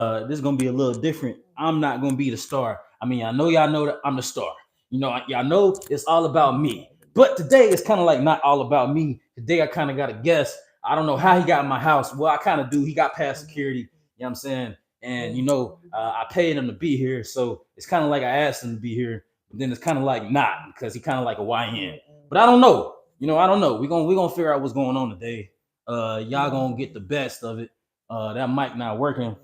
This is gonna be a little different. I'm not gonna be the star. I mean, I know y'all know that I'm the star. Y'all know it's all about me. But today it's kind of like not all about me. Today I kind of got a guess. I don't know how he got in my house. Well, I kind of do. He got past security. You know what I'm saying? And I paid him to be here, so it's kind of like I asked him to be here. But then it's kind of like not because he kind of like a YN. But I don't know. I don't know. We gonna figure out what's going on today. Y'all gonna get the best of it. That mic not working.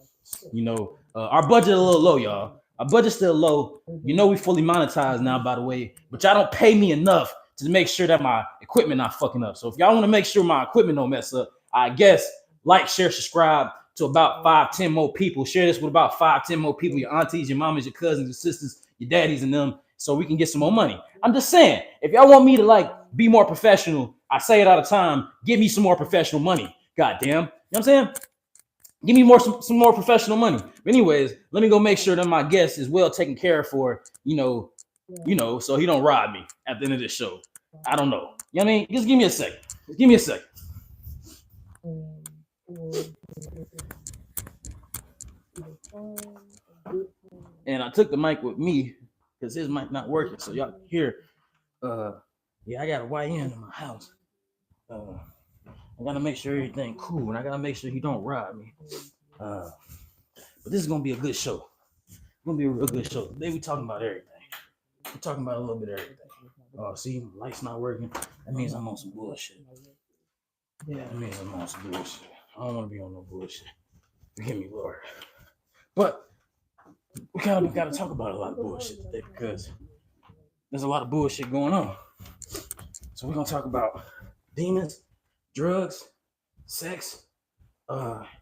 Our budget a little low, y'all. Our budget's still low. We fully monetized now, by the way, but y'all don't pay me enough to make sure that my equipment not fucking up. So if y'all want to make sure my equipment don't mess up, I guess like, share, subscribe to about 5-10 more people. Share this with about 5-10 more people, your aunties, your mamas, your cousins, your sisters, your daddies, and them, so we can get some more money. I'm just saying, if y'all want me to like be more professional, I say it all the time, give me some more professional money. Goddamn. You know what I'm saying? Give me some more professional money. But anyways, let me go make sure that my guest is well taken care of for, so he don't rob me at the end of this show. I don't know. You know what I mean? Just give me a second. Just give me a second. And I took the mic with me because his mic not working. So y'all hear, yeah, I got a YN in my house. I gotta make sure everything cool, and I gotta make sure he don't rob me. But this is gonna be a good show. It's gonna be a real good show. Today we talking about everything. We're talking about a little bit of everything. Oh, see, light's not working. That means I'm on some bullshit. Yeah, that means I'm on some bullshit. I don't want to be on no bullshit. Forgive me, Lord. But we kind of got to talk about a lot of bullshit today because there's a lot of bullshit going on. So we're gonna talk about demons, drugs, sex,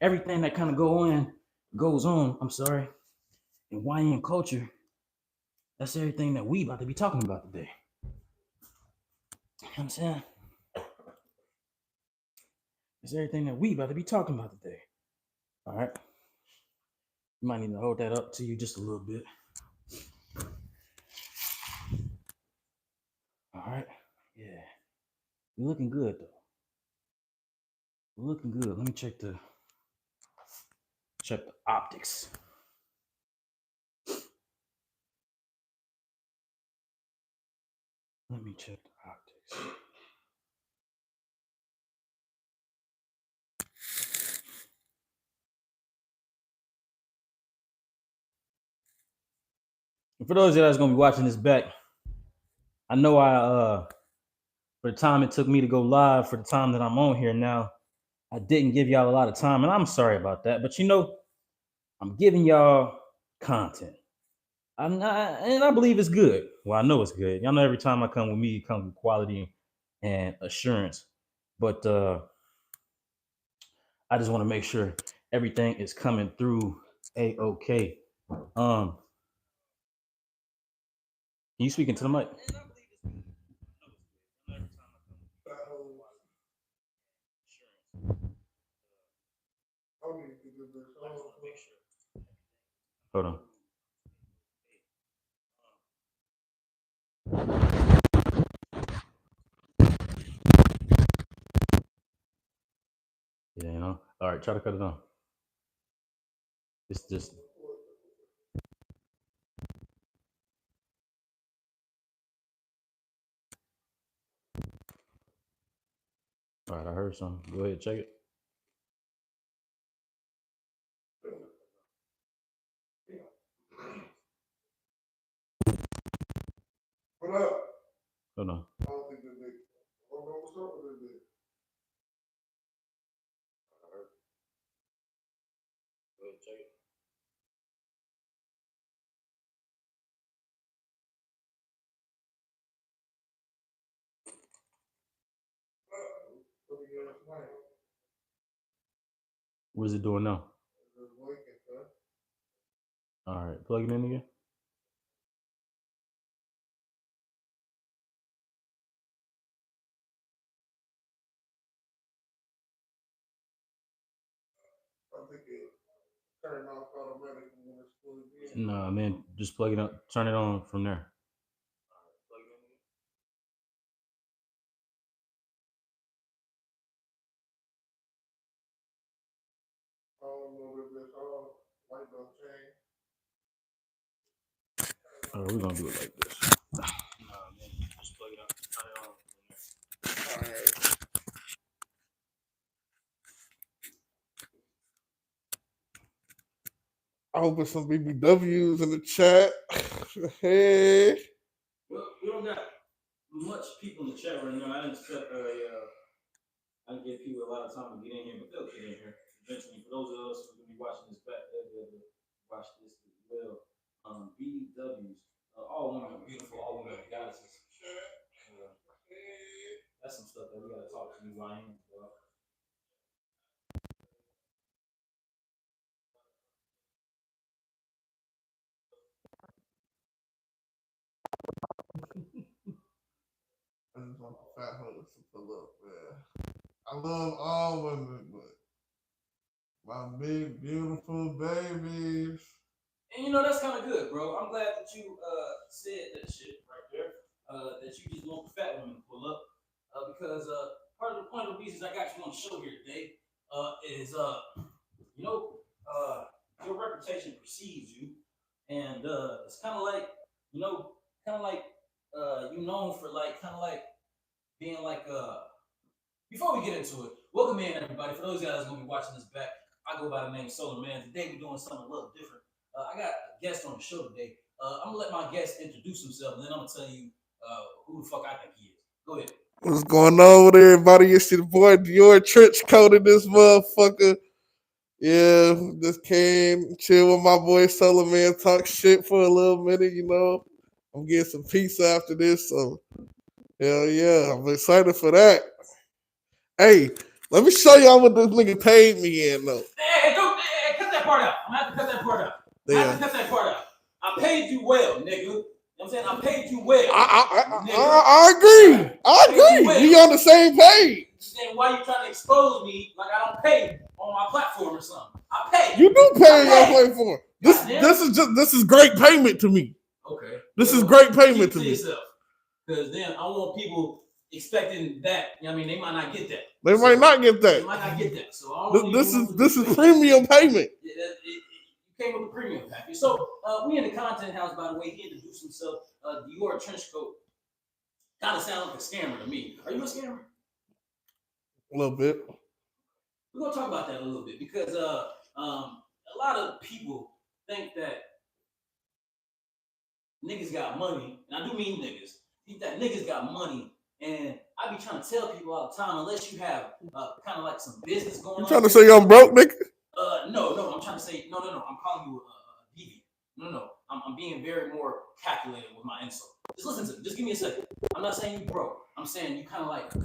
everything that kind of goes on. I'm sorry, in YN culture. That's everything that we about to be talking about today. You know what I'm saying? It's everything that we about to be talking about today. All right. You might need to hold that up to you just a little bit. All right. Yeah. You're looking good though. You're looking good. Let me check the optics. Let me check the optics. And for those of you that's gonna be watching this back, I know for the time it took me to go live, for the time that I'm on here now, I didn't give y'all a lot of time, and I'm sorry about that. But I'm giving y'all content. I'm not, and I believe it's good. Well, I know it's good. Y'all know every time I come with me, it comes with quality and assurance. But I just want to make sure everything is coming through a-okay. Can you speak into the mic? Hold on. Yeah. All right, try to cut it on. It's just. All right, I heard something. Go ahead, check it. What up? Hold on. I don't think that big. What's up with this big? Go ahead, check it. What is it doing now? All right, plug it in again. Turn off automatically when it's fully in. No, man, just plug it up. Turn it on from there. I don't know if it's all white We're gonna do it like this. Nah, man, just plug it up. Turn it on. All right. I hope there's some BBWs in the chat. Hey. Well, we don't got much people in the chat right now. I didn't expect I didn't give people a lot of time to get in here, but they'll get in here eventually. For those of us who are gonna be watching this back, they'll be able to watch this as well. BBWs, all women are beautiful, all women are goddesses. That's some stuff that we gotta talk to you YNs about. I just want the fat hoes to pull up, man. I love all women, but my big, beautiful babies. And that's kind of good, bro. I'm glad that you said that shit right there. That you just want the fat women to pull up. Because part of the point of the reasons I got you on the show here today is your reputation precedes you, and it's kind of like you known for like kind of like being like Before we get into it, welcome in everybody. For those guys gonna be watching this back, I go by the name SOLARMAN. Today we're doing something a little different. I got a guest on the show today. I'm gonna let my guest introduce himself, and then I'm gonna tell you who the fuck I think he is. Go ahead. What's going on with everybody? You see the boy Dior trench coat in this motherfucker. Yeah, just came, chill with my boy SOLARMAN, talk shit for a little minute, I'm getting some pizza after this, so hell yeah, I'm excited for that. Hey, let me show y'all what this nigga paid me in, though. Hey, cut that part out. I'm gonna have to cut that part out. I paid you well, nigga. You know what I'm saying? I paid you well. I agree. I agree. Well. We on the same page. Then why you trying to expose me like I don't pay on my platform or something? I pay. You do pay on your platform. This is great payment to me. Okay. This is great payment to me. Because then I want people expecting that. You know what I mean? They might not get that. They might not get that. They might not get that. So this is premium payment. You came with a premium package. So we in the content house, by the way. He introduced himself. Dior trench coat. Kind of sound like a scammer to me. Are you a scammer? A little bit. We're gonna talk about that a little bit because a lot of people think that niggas got money, and I do mean niggas. Think that niggas got money, and I be trying to tell people all the time, unless you have kind of like some business going on. You trying to say I'm broke, nigga? No. I'm trying to say no. I'm calling you a deviant. No. I'm being very more calculated with my insult. Just listen to me. Just give me a second. I'm not saying you broke. I'm saying you kind of like a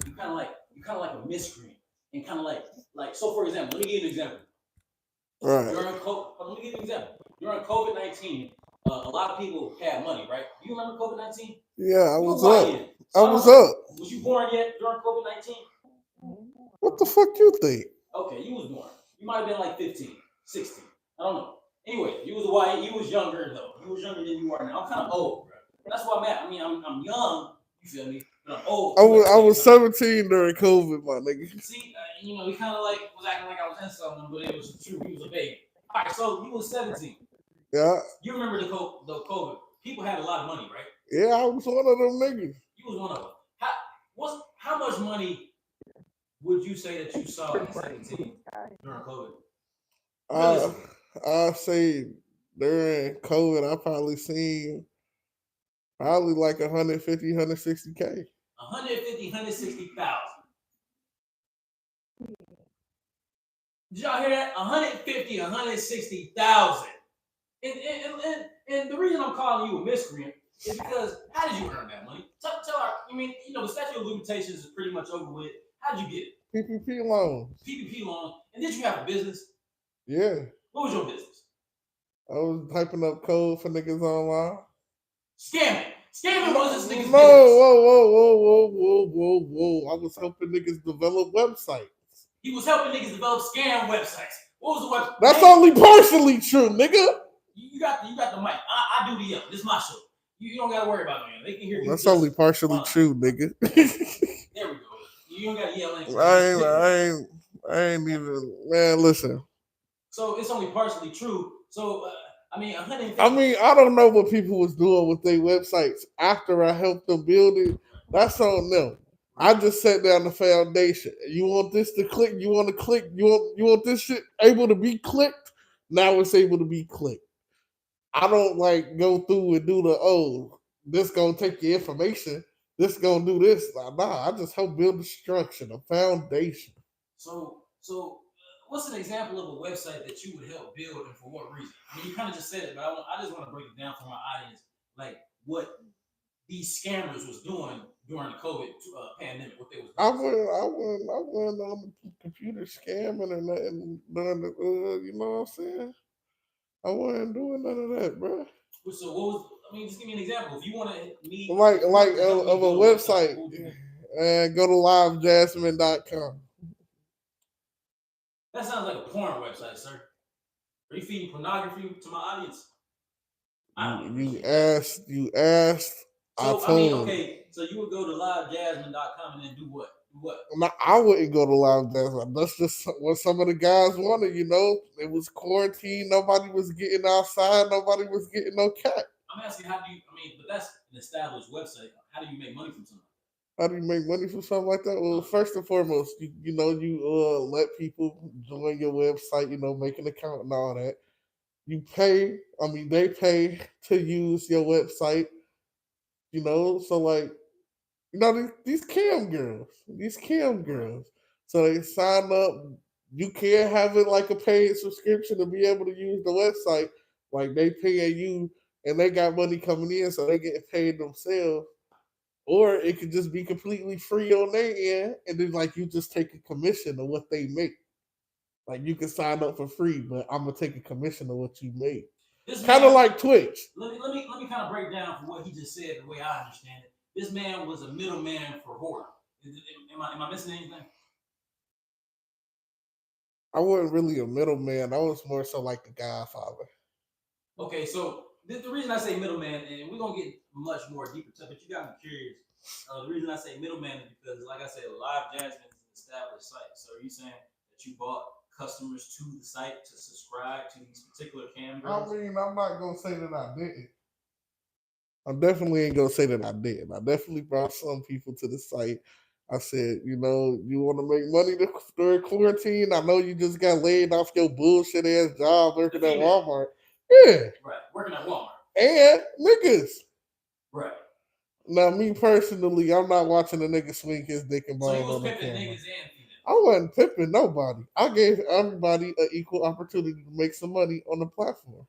miscreant, and kind of like so. For example, let me give you an example. Right. Let me give you an example. During COVID-19, a lot of people had money, right? Do you remember COVID-19? Yeah, I was up. Was you born yet during COVID-19? What the fuck you think? Okay, you was born. You might have been like 15, 16. I don't know. Anyway, you was white. You was younger though. You was younger than you are now. I'm kind of old, bro. That's why I'm at. I mean, I'm young. You feel me? But I'm old. I was 17 during COVID, my nigga. See, he kind of like was acting like I was in something, but it was true. He was a baby. All right, so you was 17. Yeah. You remember the COVID? People had a lot of money, right? Yeah, I was one of them niggas. You was one of them. How much money would you say that you saw at 17 during COVID? I say during COVID, I probably seen like 150, 160K. 150, 160,000. Did y'all hear that? 150, 160,000. And the reason I'm calling you a miscreant is because how did you earn that money? Tell our, the statute of limitations is pretty much over with. How did you get it? PPP loans. PPP loans. And did you have a business? Yeah. What was your business? I was typing up code for niggas online. Scamming. Scamming was this nigga's business. Whoa. I was helping niggas develop websites. He was helping niggas develop scam websites. What was the website? That's only partially true, nigga. You got the mic. I do the yell. This is my show. You don't gotta worry about me. They can hear you. That's only partially true, nigga. There we go. You don't gotta yell anything. I ain't even, man, listen. So it's only partially true. So I mean, 150. I mean, I don't know what people was doing with their websites after I helped them build it. That's on them. I just set down the foundation. You want this to click? You want to click? You want this shit able to be clicked? Now it's able to be clicked. I don't like go through and do the this gonna take your information. This gonna do this. Nah, I just help build the structure, the foundation. So, what's an example of a website that you would help build, and for what reason? I mean, you kind of just said it, but I just want to break it down for my audience, like what these scammers was doing during the COVID pandemic, what they was I doing. wouldn't, I wouldn't, I wouldn't on the computer scamming or nothing. None of you know what I'm saying? I wasn't doing none of that, bro. So, what was? I mean, just give me an example. If you want to me, Like if you like wanted to help me of a build a website, website, what would you do? and go to livejasmine.com. That sounds like a porn website, sir. Are you feeding pornography to my audience? I don't You appreciate that. asked, I So I mean, told. okay, so you would go to livejasmine.com and then do what? Do what? Now, I wouldn't go to live dance. That's just what some of the guys wanted, you know. It was quarantine. Nobody was getting outside. Nobody was getting no cat. I'm asking, how do you? I mean, but that's an established website. How do you make money from something? How do you make money from something like that? Well, first and foremost, you let people join your website, make an account and all that. You pay, they pay to use your website, so like, these cam girls. So they sign up. You can't have it like a paid subscription to be able to use the website. Like they paying you and they got money coming in, so they get paid themselves. Or it could just be completely free on their end, and then like you just take a commission of what they make. Like you can sign up for free, but I'm gonna take a commission of what you make. This Kind of man, like Twitch. let me kind of break down for what he just said the way I understand it. This man was a middleman for horror. Am I missing anything? I wasn't really a middleman. I was more so like the Godfather. Okay, so the reason I say middleman, and we're gonna get much more deeper to it, but you got me curious. The reason I say middleman is because, like I said, Live Jasmine is an established site. So are you saying that you bought customers to the site to subscribe to these particular cam I girls? mean, I'm not gonna say that I didn't. I definitely ain't gonna say that I didn't. I definitely brought some people to the site. I said, you want to make money during quarantine? I know you just got laid off your bullshit ass job The working at female, Walmart. Yeah, right? Working at Walmart, and niggas. right? Now, me personally, I'm not watching a nigga swing his dick and So you balls was on the pimping camera. niggas and I females. wasn't pimping nobody. I gave everybody an equal opportunity to make some money on the platform.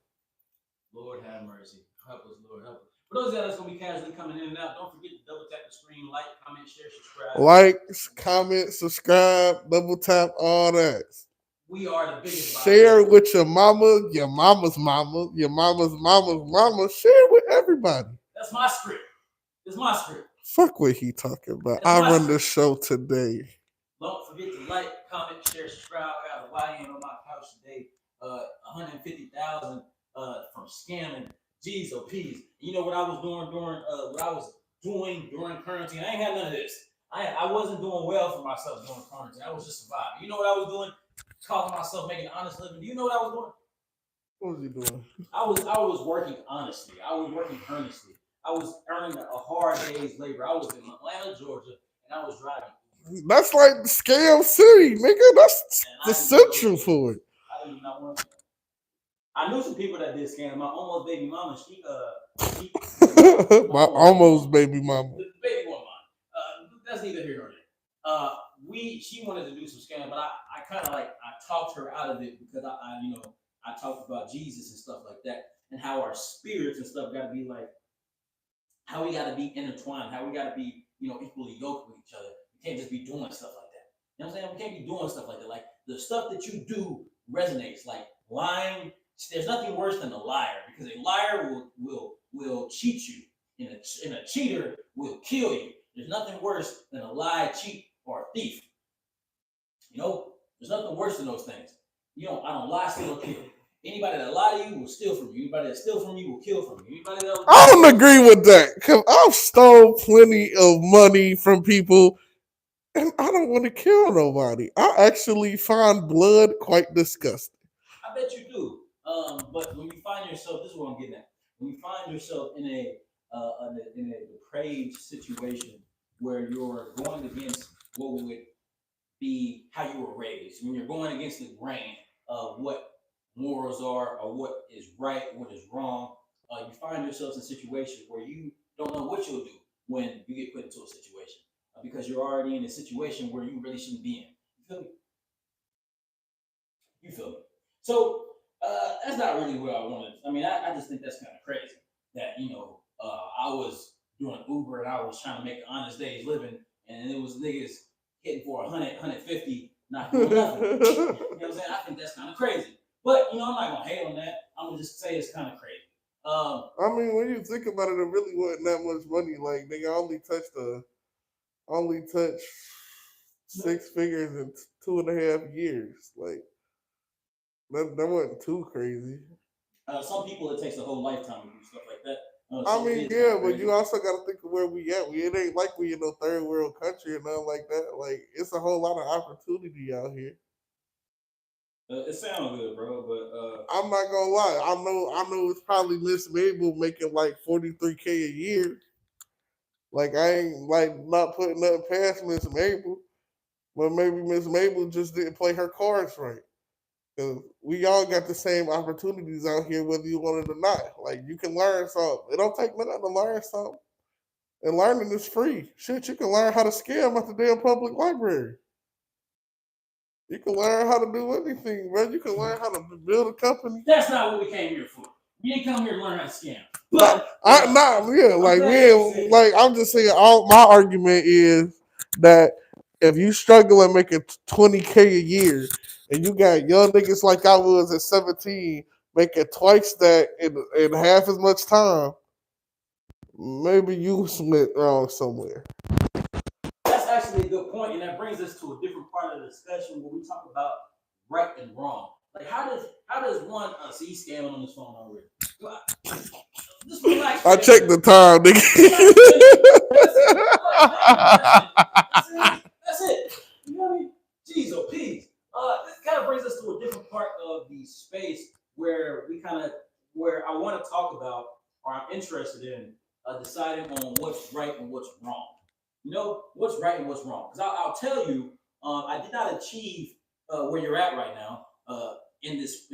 Lord have mercy. Help us, Lord help us. For those of you that's gonna be casually coming in and out, don't forget to double tap the screen, like, comment, share, subscribe. Like, comment, subscribe, double tap, all that. We are the biggest, by the way. Share with your mama, your mama's mama, your mama's mama's mama. Share with everybody. That's my script. It's my script. Fuck what he talking about. That's I my run the script. show today. Don't forget to like, comment, share, subscribe. I got a YN on my couch today. 150,000 from scamming G's or P's. You know what I was doing during quarantine? I ain't had none of this. I wasn't doing well for myself during quarantine. I was just surviving. You know what I was doing? Calling myself making an honest living. Do you know what I was doing? What was he doing? I was working honestly. I was working earnestly. I was earning a hard day's labor. I was in Atlanta, Georgia, and I was driving. That's like the scam city, nigga. That's the central for it. I didn't even know one. I knew some people that did scam. My almost baby mama, she My almost baby mama. the baby woman. That's neither here nor there. She wanted to do some scam, but I kind of like I talked her out of it because I talked about Jesus and stuff like that, and how our spirits and stuff got to be like, how we got to be intertwined, how we got to be equally yoked with each other. We can't just be doing stuff like that. You know what I'm saying? We can't be doing stuff like that. Like the stuff that you do resonates. Like lying, there's nothing worse than a liar because a liar will cheat you, and a cheater will kill you. There's nothing worse than a lie, cheat, or a thief. There's nothing worse than those things. I don't lie, steal, or kill. Anybody that lie to you will steal from you. Anybody that steal from you will kill from you. Anybody that I don't agree with that because I've stole plenty of money from people and I don't want to kill nobody. I actually find blood quite disgusting. I bet you do. But when you find yourself, this is what I'm getting at. When you find yourself in a depraved situation where you're going against what would be how you were raised, when you're going against the grain of what morals are or what is right, what is wrong, you find yourselves in situations where you don't know what you'll do when you get put into a situation because you're already in a situation where you really shouldn't be in. You feel me? You feel me? So that's not really what I wanted. I mean, I just think that's kind of crazy that I was doing Uber and I was trying to make an honest day's living, and it was niggas hitting for 100, 150, not doing nothing. You know what I'm saying? I think that's kind of crazy. But I'm not gonna hate on that. I'm gonna just say it's kind of crazy. I mean, when you think about it, it really wasn't that much money. Like they only touched six figures in 2.5 years. Like that wasn't too crazy. Some people it takes a whole lifetime to do stuff like that. I mean, yeah, but you also got to think of where we at. It ain't like we in no third world country or nothing like that. Like it's a whole lot of opportunity out here. It sounds good, bro, but I'm not gonna lie. I know it's probably Miss Mabel making like 43K a year. Like I ain't like not putting nothing past Miss Mabel, but maybe Miss Mabel just didn't play her cards right. 'Cause we all got the same opportunities out here, whether you want it or not. Like you can learn something. It don't take nothing to learn something. And learning is free. Shit, you can learn how to scam at the damn public library. You can learn how to do anything, bro. You can learn how to build a company. that's not what we came here for. We didn't come here to learn how to scam. But I'm just saying. All my argument is that if you struggle and making 20K a year, and you got young niggas like I was at 17 making twice that in half as much time, maybe you went wrong somewhere. that's actually a good point, and that brings us to a different part of the discussion where we talk about right and wrong. Like how does one see he's scamming on his phone already? Just relax. I checked the time, nigga. That's it. You know what I mean? Jeez, oh, peas. This kind of brings us to a different part of the space where I want to talk about, or I'm interested in deciding on what's right and what's wrong. What's right and what's wrong. Because I'll tell you, I did not achieve where you're at right now in this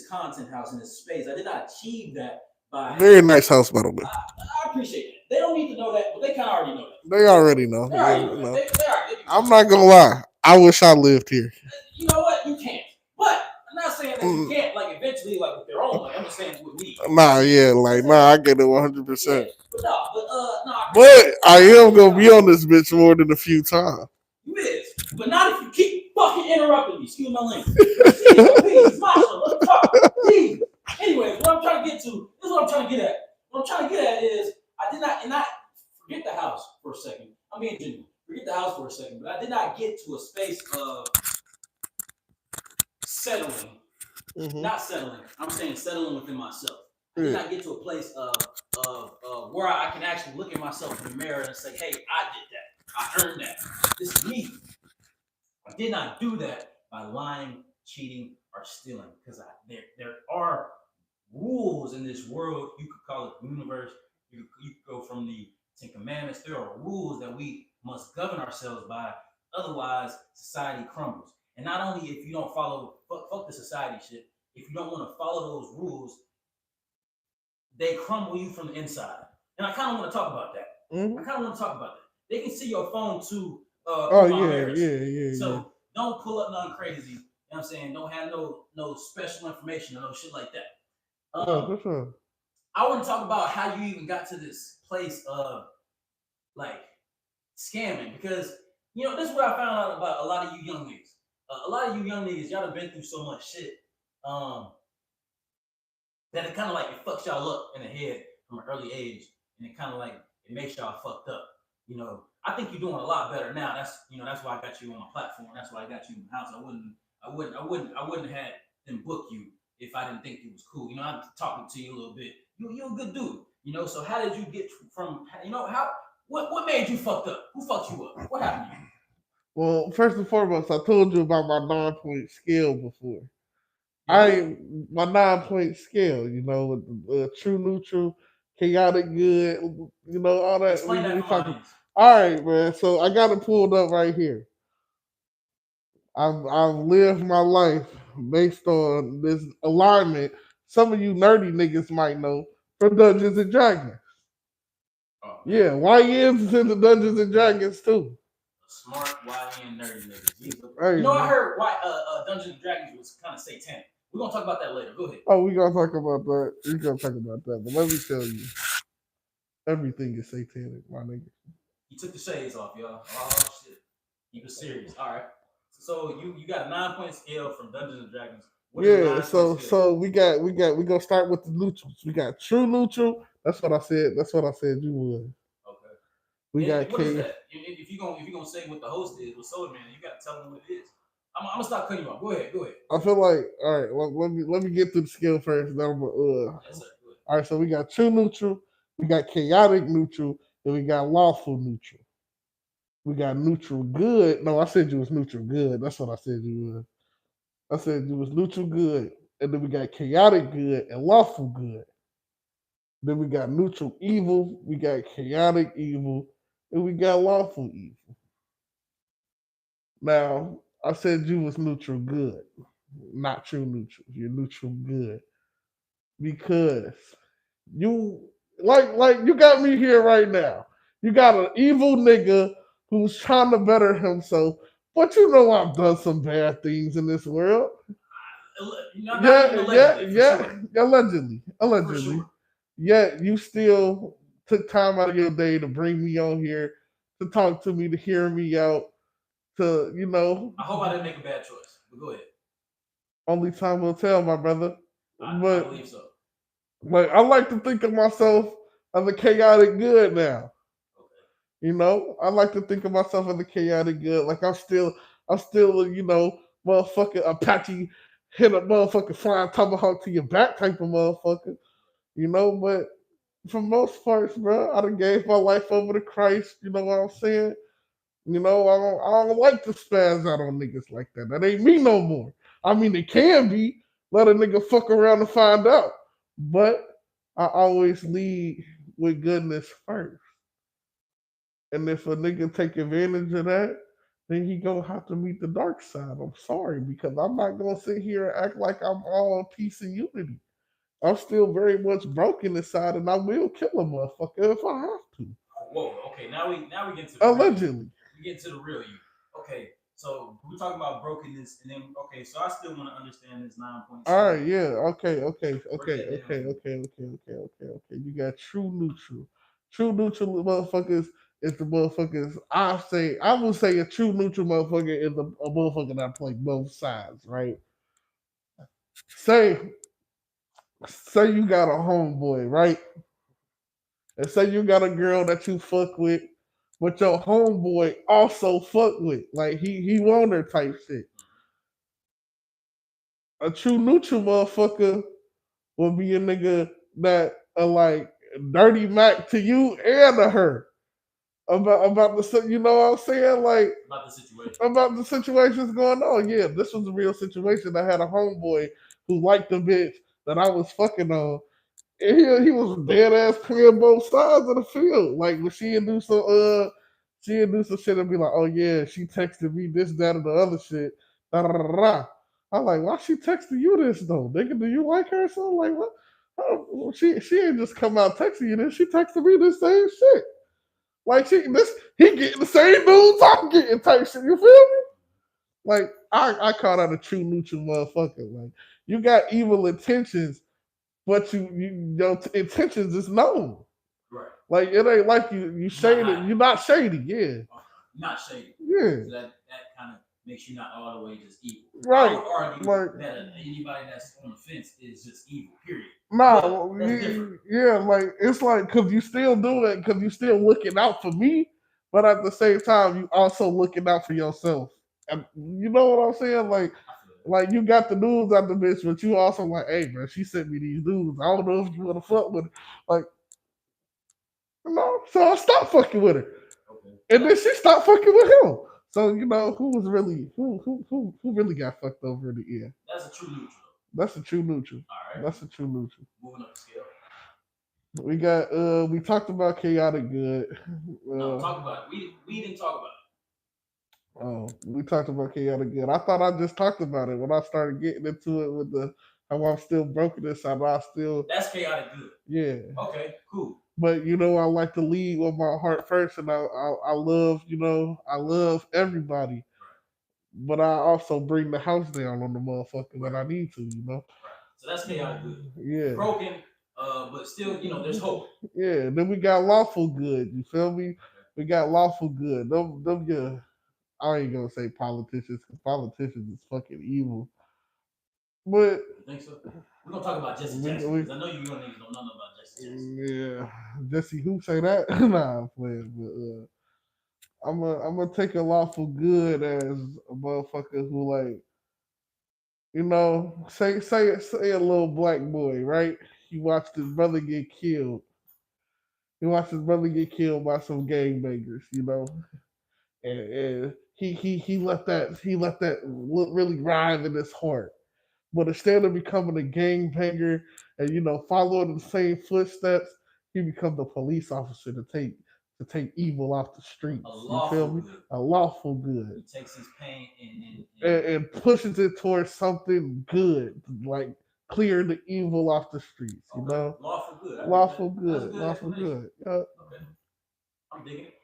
content house in this space. I did not achieve that by very nice house, by the way. I appreciate that. They don't need to know that, but they kind of already know that. They already know. They already know that. I'm not gonna lie. I wish I lived here. You know what? You can't. But I'm not saying that you can't. Like eventually, like with their own money. I'm just saying with me. I get it 100%. But I am gonna be on this bitch more than a few times. You is, but not if you keep fucking interrupting me. Excuse my language. Please, Masha, let me talk. Please. Anyways, what I'm trying to get to, this is what I'm trying to get at. What I'm trying to get at is, I did not, and not forget the house for a second. I'm being genuine. Forget the house for a second, but I did not get to a space of settling. Mm-hmm. Not settling. I'm saying settling within myself. I did not get to a place of where I can actually look at myself in the mirror and say, hey, I did that. I earned that. This is me. I did not do that by lying, cheating, or stealing, because there are rules in this world. You could call it the universe. You could go from the Ten Commandments. There are rules that we must govern ourselves by. Otherwise, society crumbles. And not only if you don't follow, fuck the society shit. If you don't want to follow those rules, they crumble you from the inside. And I kind of want to talk about that. Mm-hmm. I kind of want to talk about that. They can see your phone too. So don't pull up nothing crazy. You know what I'm saying? Don't have no special information or no shit like that. I want to talk about how you even got to this place of like scamming, because this is what I found out about a lot of you young niggas. A lot of you young niggas, y'all have been through so much shit that it kind of like it fucks y'all up in the head from an early age, and it kind of like it makes y'all fucked up. I think you're doing a lot better now. That's why I got you on my platform. That's why I got you in the house. I wouldn't have them book you if I didn't think it was cool. I'm talking to you a little bit. You're a good dude. So how did you get from what made you fucked up? Who fucked you up? What happened to you? Well, first and foremost, I told you about my 9-point scale before. I my 9-point scale, you know, with true, neutral, chaotic, good, you know, all that. Explain that We for my talking. audience. All right, man. So I got it pulled up right here. I've lived my life based on this alignment. Some of you nerdy niggas might know from Dungeons and Dragons. Oh man, Yeah, YNs is in the Dungeons and Dragons too. smart YN nerdy niggas. Jesus. Hey, You know, I man. heard why Dungeons and Dragons was kind of satanic. We're gonna talk about that later. Go ahead. Oh, we gonna talk about that. We gonna talk about that. But let me tell you, everything is satanic, my nigga. He took the shades off, y'all. Oh shit. He was serious. All right. So you got a 9-point scale from Dungeons and Dragons. What is a Yeah, 9-point scale? so we gonna start with the neutrals. We got true neutral. That's what I said. That's what I said you would. Okay. We got What is K. that? If you gonna say what the host is with SOLARMAN, you gotta tell them what it is. I'm gonna stop cutting you off. Go ahead. Go ahead. I feel like all right. Let me get through the skill first. Then Yes, sir. Go ahead. all right. So we got true neutral. We got chaotic neutral. And we got lawful neutral. We got neutral good. No, I said you was neutral good. That's what I said you was. I said you was neutral good. And then we got chaotic good and lawful good. Then we got neutral evil, we got chaotic evil, and we got lawful evil. Now, I said you was neutral good, not true neutral. You're neutral good because you like you got me here right now. You got an evil nigga who's trying to better himself, but you know I've done some bad things in this world. Not even allegedly, for sure. Allegedly, For sure. Yet you still took time out of your day to bring me on here to talk to me, to hear me out, to I hope I didn't make a bad choice. But go ahead. only time will tell, my brother. I But believe so. like I like to think of myself as a chaotic good now. Okay. You know, I like to think of myself as a chaotic good. Like I'm still, motherfucker Apache hit a motherfucker flying tomahawk to your back type of motherfucker. You know, but for most parts, bro, I done gave my life over to Christ. You know what I'm saying? You know, I don't like to spaz out on niggas like that. That ain't me no more. I mean, it can be. Let a nigga fuck around and find out. But I always lead with goodness first. And if a nigga take advantage of that, then he gonna have to meet the dark side. I'm sorry, because I'm not gonna sit here and act like I'm all peace and unity. I'm still very much broken inside, and I will kill a motherfucker if I have to. Whoa. Okay. Now we get to the real you. Allegedly. We get to the real you. Okay. So we're talking about brokenness, and then okay. So I still want to understand this 9-point All scale. right, yeah, okay, Break that down. okay. You got true neutral. True neutral motherfuckers is the motherfuckers. I will say a true neutral motherfucker is a motherfucker that play both sides, right? Say say you got a homeboy, right? And say you got a girl that you fuck with, but your homeboy also fuck with. Like he want her type shit. A true neutral motherfucker will be a nigga that like dirty Mac to you and to her. About the you know what I'm saying? Like About the situation. about the situations going on. Yeah, this was a real situation. I had a homeboy who liked the bitch that I was fucking on. And he was dead ass playing both sides of the field. Like when she'd do some shit and be like, oh yeah, she texted me this, that, and the other shit. Da, da, da, da. I'm like, why she texting you this though? Nigga, do you like her? So like what? Oh, she ain't just come out texting you this. She texted me this same shit. Like he getting the same news I'm getting type shit. You feel me? Like I call that a true neutral motherfucker. Like you got evil intentions, but your intentions is known. Right. Like it ain't like you shady. You're not shady. Yeah. Not shady. Yeah. So that kind of makes you not all the way just evil. Right. I would argue like, that anybody that's on the fence is just evil. Period. Nah. That's different. Yeah. Like it's like because you still do it because you still looking out for me, but at the same time you also looking out for yourself. And you know what I'm saying? Like you got the news out the bitch, but you also like, hey, bro, she sent me these news. I don't know if you want to fuck with her. Like, no, so I stopped fucking with her, Okay. and then she stopped fucking with him. So you know who really got fucked over in the ear? That's a true neutral. That's a true neutral. All right. That's a true neutral. Moving up the scale. We got we talked about chaotic good. No, talk about it. We didn't talk about We talked about chaotic good. I thought I just talked about it when I started getting into it with the how I'm still broken inside. I still it. That's chaotic good. yeah. Okay, cool. But I like to lead with my heart first, and I love I love everybody. But I also bring the house down on the motherfucker when I need to. Right. So that's chaotic good. Yeah. Broken, but still, there's hope. Yeah. Then we got lawful good. You feel me? We got lawful good. Them yeah. I ain't gonna say politicians because politicians is fucking evil. But You think so? We're gonna talk about Jesse Jackson because I know you don't need to know nothing about Jesse Jackson. Yeah, Jesse who say that? Nah, I'm playing. But I'm gonna take a lawful good as a motherfucker who like say a little black boy, right? He watched his brother get killed. He watched his brother get killed by some gangbangers, and he let that really ride in his heart. But instead of becoming a gangbanger and following the same footsteps, he becomes a police officer to take evil off the streets. You feel me? Good. A lawful good. He takes his pain And pushes it towards something good, like clear the evil off the streets. Lawful good. Lawful good. Lawful good. Okay. I'm digging it.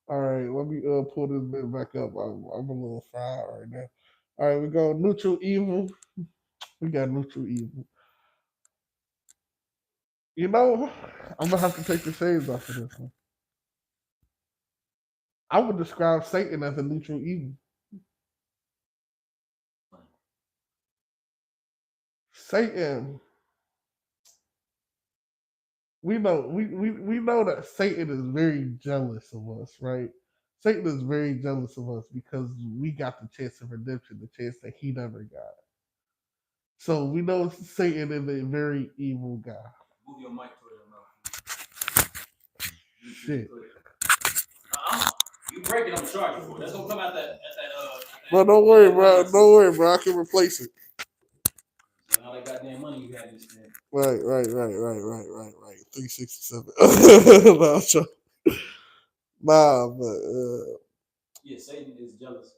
All right, let me pull this bit back up. I'm a little fried right now. All right, we go neutral evil. We got neutral evil. I'm gonna have to take the shades off of this one. I would describe Satan as a neutral evil. Satan, we know that Satan is very jealous of us, right? Satan is very jealous of us because we got the chance of redemption, the chance that he never got. So we know Satan is a very evil guy. Move your mic toward your mouth. Shit. You break it, I'm charging for it. That's gonna come out that. Bro, don't worry, bro. Don't worry, bro. I can replace it. So all that goddamn money you had to spend. Right. 367. Nah, but yeah, Satan is jealous.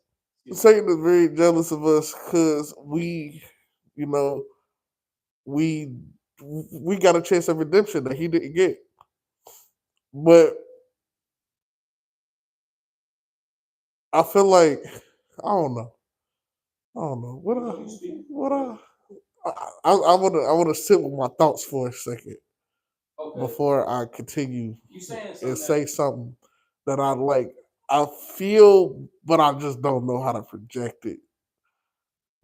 Satan is very jealous of us because you know, we we got a chance of redemption that he didn't get. But I feel like I don't know. I want to sit with my thoughts for a second before I continue and say something that I like. I feel, but I just don't know how to project it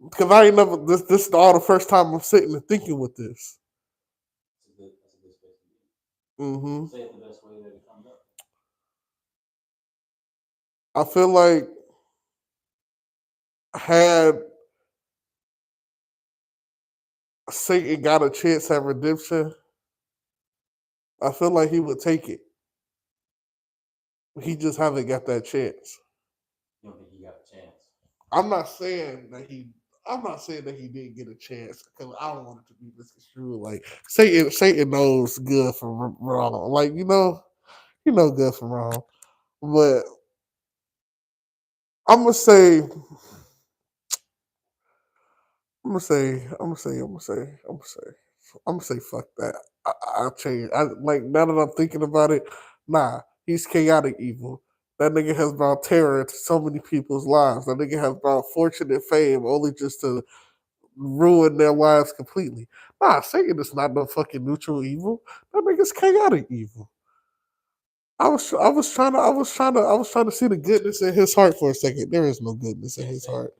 because I ain't never. This is all the first time I'm sitting and thinking with this. That's a good space to be. Mm-hmm. Say it the best way that it comes up. I feel like had Satan got a chance at redemption, I feel like he would take it. He just haven't got that chance. You don't think he got a chance? I'm not saying that he didn't get a chance because I don't want it to be misconstrued. Like Satan knows good from wrong. Like good from wrong. But I'm gonna say, fuck that. I'll change. I like now that I'm thinking about it. Nah, he's chaotic evil. That nigga has brought terror to so many people's lives. That nigga has brought fortune and fame only just to ruin their lives completely. Nah, Satan is not no fucking neutral evil. That nigga's chaotic evil. I was trying to see the goodness in his heart for a second. There is no goodness in his heart.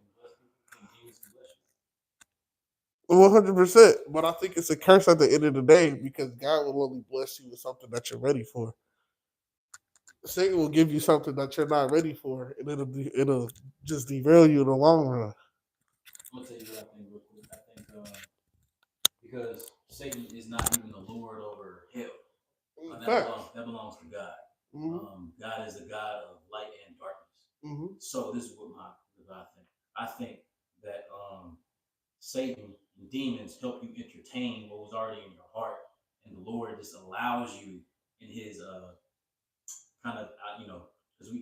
100%. But I think it's a curse at the end of the day because God will only bless you with something that you're ready for. Satan will give you something that you're not ready for, and it'll just derail you in the long run. I'm gonna tell you what I think real quick. I think because Satan is not even the Lord over hell. That belongs to God. Mm-hmm. God is the God of light and darkness. Mm-hmm. So this is what I think. I think that Satan And demons help you entertain what was already in your heart, and the Lord just allows you in His kind of because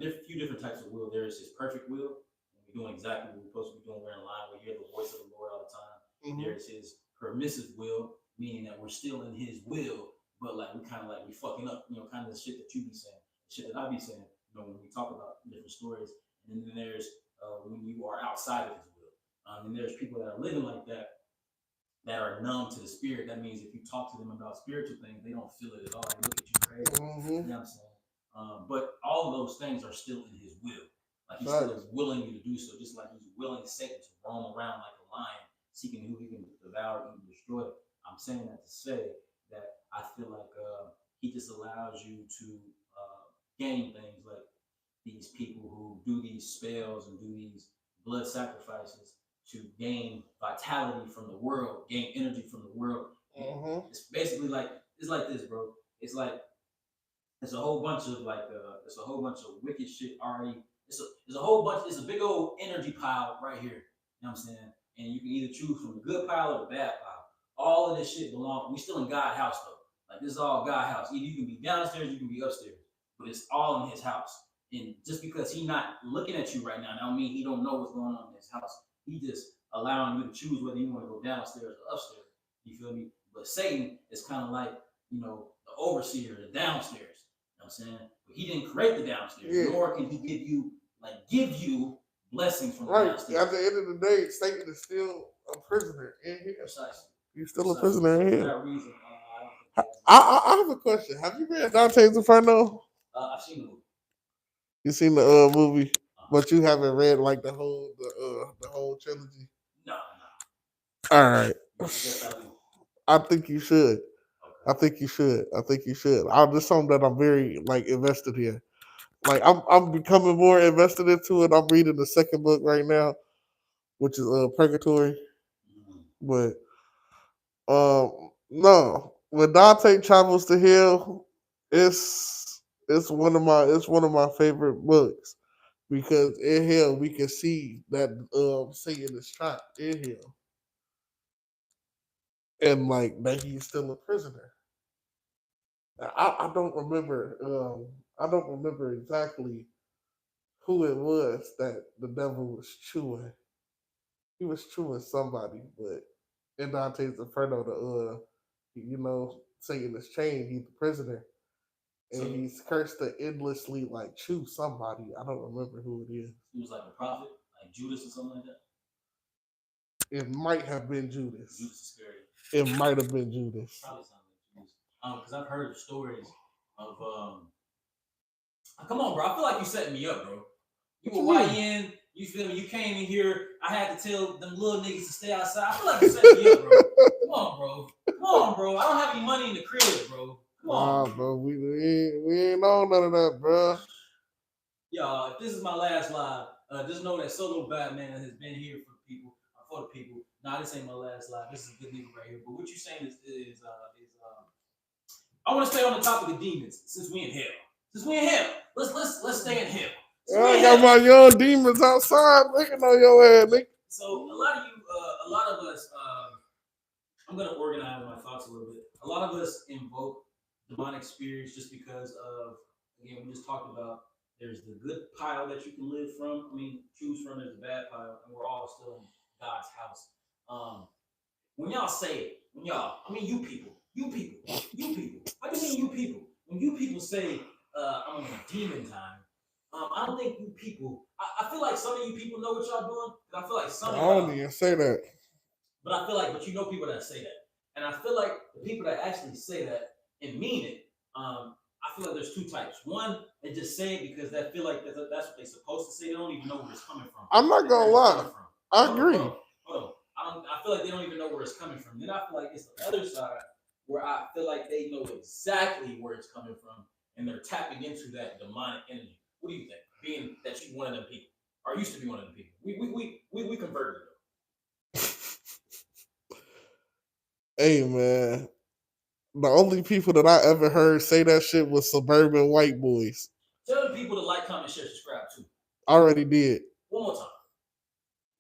there's few different types of will. There's His perfect will, and we're doing exactly what we're supposed to be doing. We're in line. We hear the voice of the Lord all the time. Mm-hmm. There's His permissive will, meaning that we're still in His will, but like we kind of like we fucking up, kind of the shit that you be saying, the shit that I be saying, when we talk about different stories. And then there's when you are outside of His will. And there's people that are living like that are numb to the spirit. That means if you talk to them about spiritual things, they don't feel it at all. They look at you crazy. Mm-hmm. You know what I'm saying? But all of those things are still in His will. Like He Right. still is willing you to do so, just like He's willing Satan to roam around like a lion, seeking who he can devour and destroy. I'm saying that to say that I feel like He just allows you to gain things like these people who do these spells and do these blood sacrifices to gain vitality from the world, gain energy from the world. Mm-hmm. It's basically like it's like this, bro. It's like it's a whole bunch of it's a whole bunch of wicked shit already. It's a whole bunch. It's a big old energy pile right here. You know what I'm saying? And you can either choose from the good pile or the bad pile. All of this shit belongs. We still in God's house though. Like this is all God's house. Either you can be downstairs, you can be upstairs, but it's all in His house. And just because He not looking at you right now, don't mean He don't know what's going on in His house. He just allowing you to choose whether you want to go downstairs or upstairs. You feel me? But Satan is kind of like the overseer, the downstairs. You know what I'm saying? But He didn't create the downstairs, nor can He give you blessings from the downstairs. At the end of the day, Satan is still a prisoner in here. Precisely. He's still a prisoner in here. For that reason, I have a question. Have you read Dante's Inferno? I've seen the movie. You seen the movie, but you haven't read like the whole trilogy. No. All right. Yes, I think you should. Okay. I think you should. Just something that I'm very like invested in. Like I'm becoming more invested into it. I'm reading the second book right now, which is Purgatory. But no, when Dante travels to hell, it's one of my favorite books because in hell we can see that Satan is trapped in hell, and like that he's still a prisoner. I don't remember. I don't remember exactly who it was that the devil was chewing. He was chewing somebody, but in Dante's Inferno, Satan is chained. He's the prisoner, and he's cursed to endlessly like chew somebody. I don't remember who it is. He was like a prophet, like Judas or something like that. It might have been Judas. Judas Iscariot. It might have been Judas. Probably sounds like Judas. Because I've heard stories of come on, bro. I feel like you setting me up, bro. You were YN. You feel me? You came in here. I had to tell them little niggas to stay outside. I feel like you setting me up, bro. Come on, bro. Come on, bro. I don't have any money in the crib, bro. Come on, bro. We ain't on none of that, bro. Y'all, if this is my last live, just know that Solo Batman has been here for people, for the people. Nah, this ain't my last live. This is a good nigga right here. But what you saying is I want to stay on the topic of demons since we in hell. Let's stay in hell. So I got my young demons outside looking on your ass, nigga. So a lot of us, I'm gonna organize my thoughts a little bit. A lot of us invoke demonic spirits just because of, again, we just talked about there's the good pile that you can choose from. There's the bad pile, and we're all still in God's house. When y'all say it, you people. How do you mean you people? When you people say, I'm on a demon time, I don't think you people. I feel like some of you people know what y'all doing. And I feel like some of y'all. I don't even say that. But you know people that say that, and I feel like the people that actually say that and mean it. I feel like there's two types. One, they just say it because they feel like that's what they're supposed to say. They don't even know where it's coming from. I'm not gonna lie. I agree. Hold on. I feel like they don't even know where it's coming from. Then I feel like it's the other side where I feel like they know exactly where it's coming from and they're tapping into that demonic energy. What do you think? Being that you're one of them people, or used to be one of them people, we converted them. Hey man, the only people that I ever heard say that shit was suburban white boys. Tell the people to like, comment, share, subscribe too. I already did. One more time.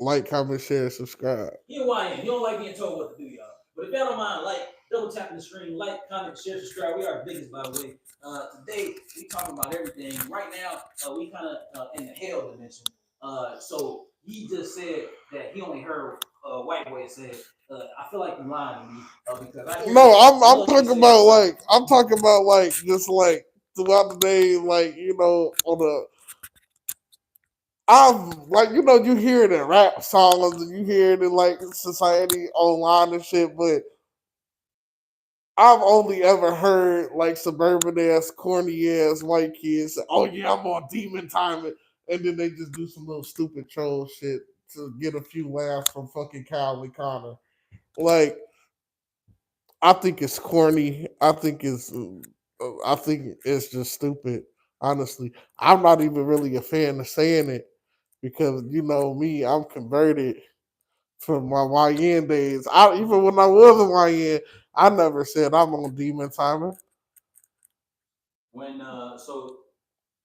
Like, comment, share, subscribe. He a YN. He don't like being told what to do, y'all. But if y'all don't mind, like, double tapping the screen, like, comment, share, subscribe. We are biggest, by the way. Today, we talking about everything. Right now, we kind of in the hell dimension. So he just said that he only heard white boy say, I feel like you're lying to me because I hear No, I'm look, he talking said about something. like just like throughout the day, like on the I've like you hear it in rap songs and you hear it in like society online and shit, but I've only ever heard like suburban ass, corny ass white kids say, "Oh yeah, I'm on demon timing," and then they just do some little stupid troll shit to get a few laughs from fucking Kyle Connor. Like, I think it's corny. I think it's just stupid. Honestly, I'm not even really a fan of saying it because you know me, I'm converted from my YN days. I even when I was a YN, I never said I'm on demon timing. When so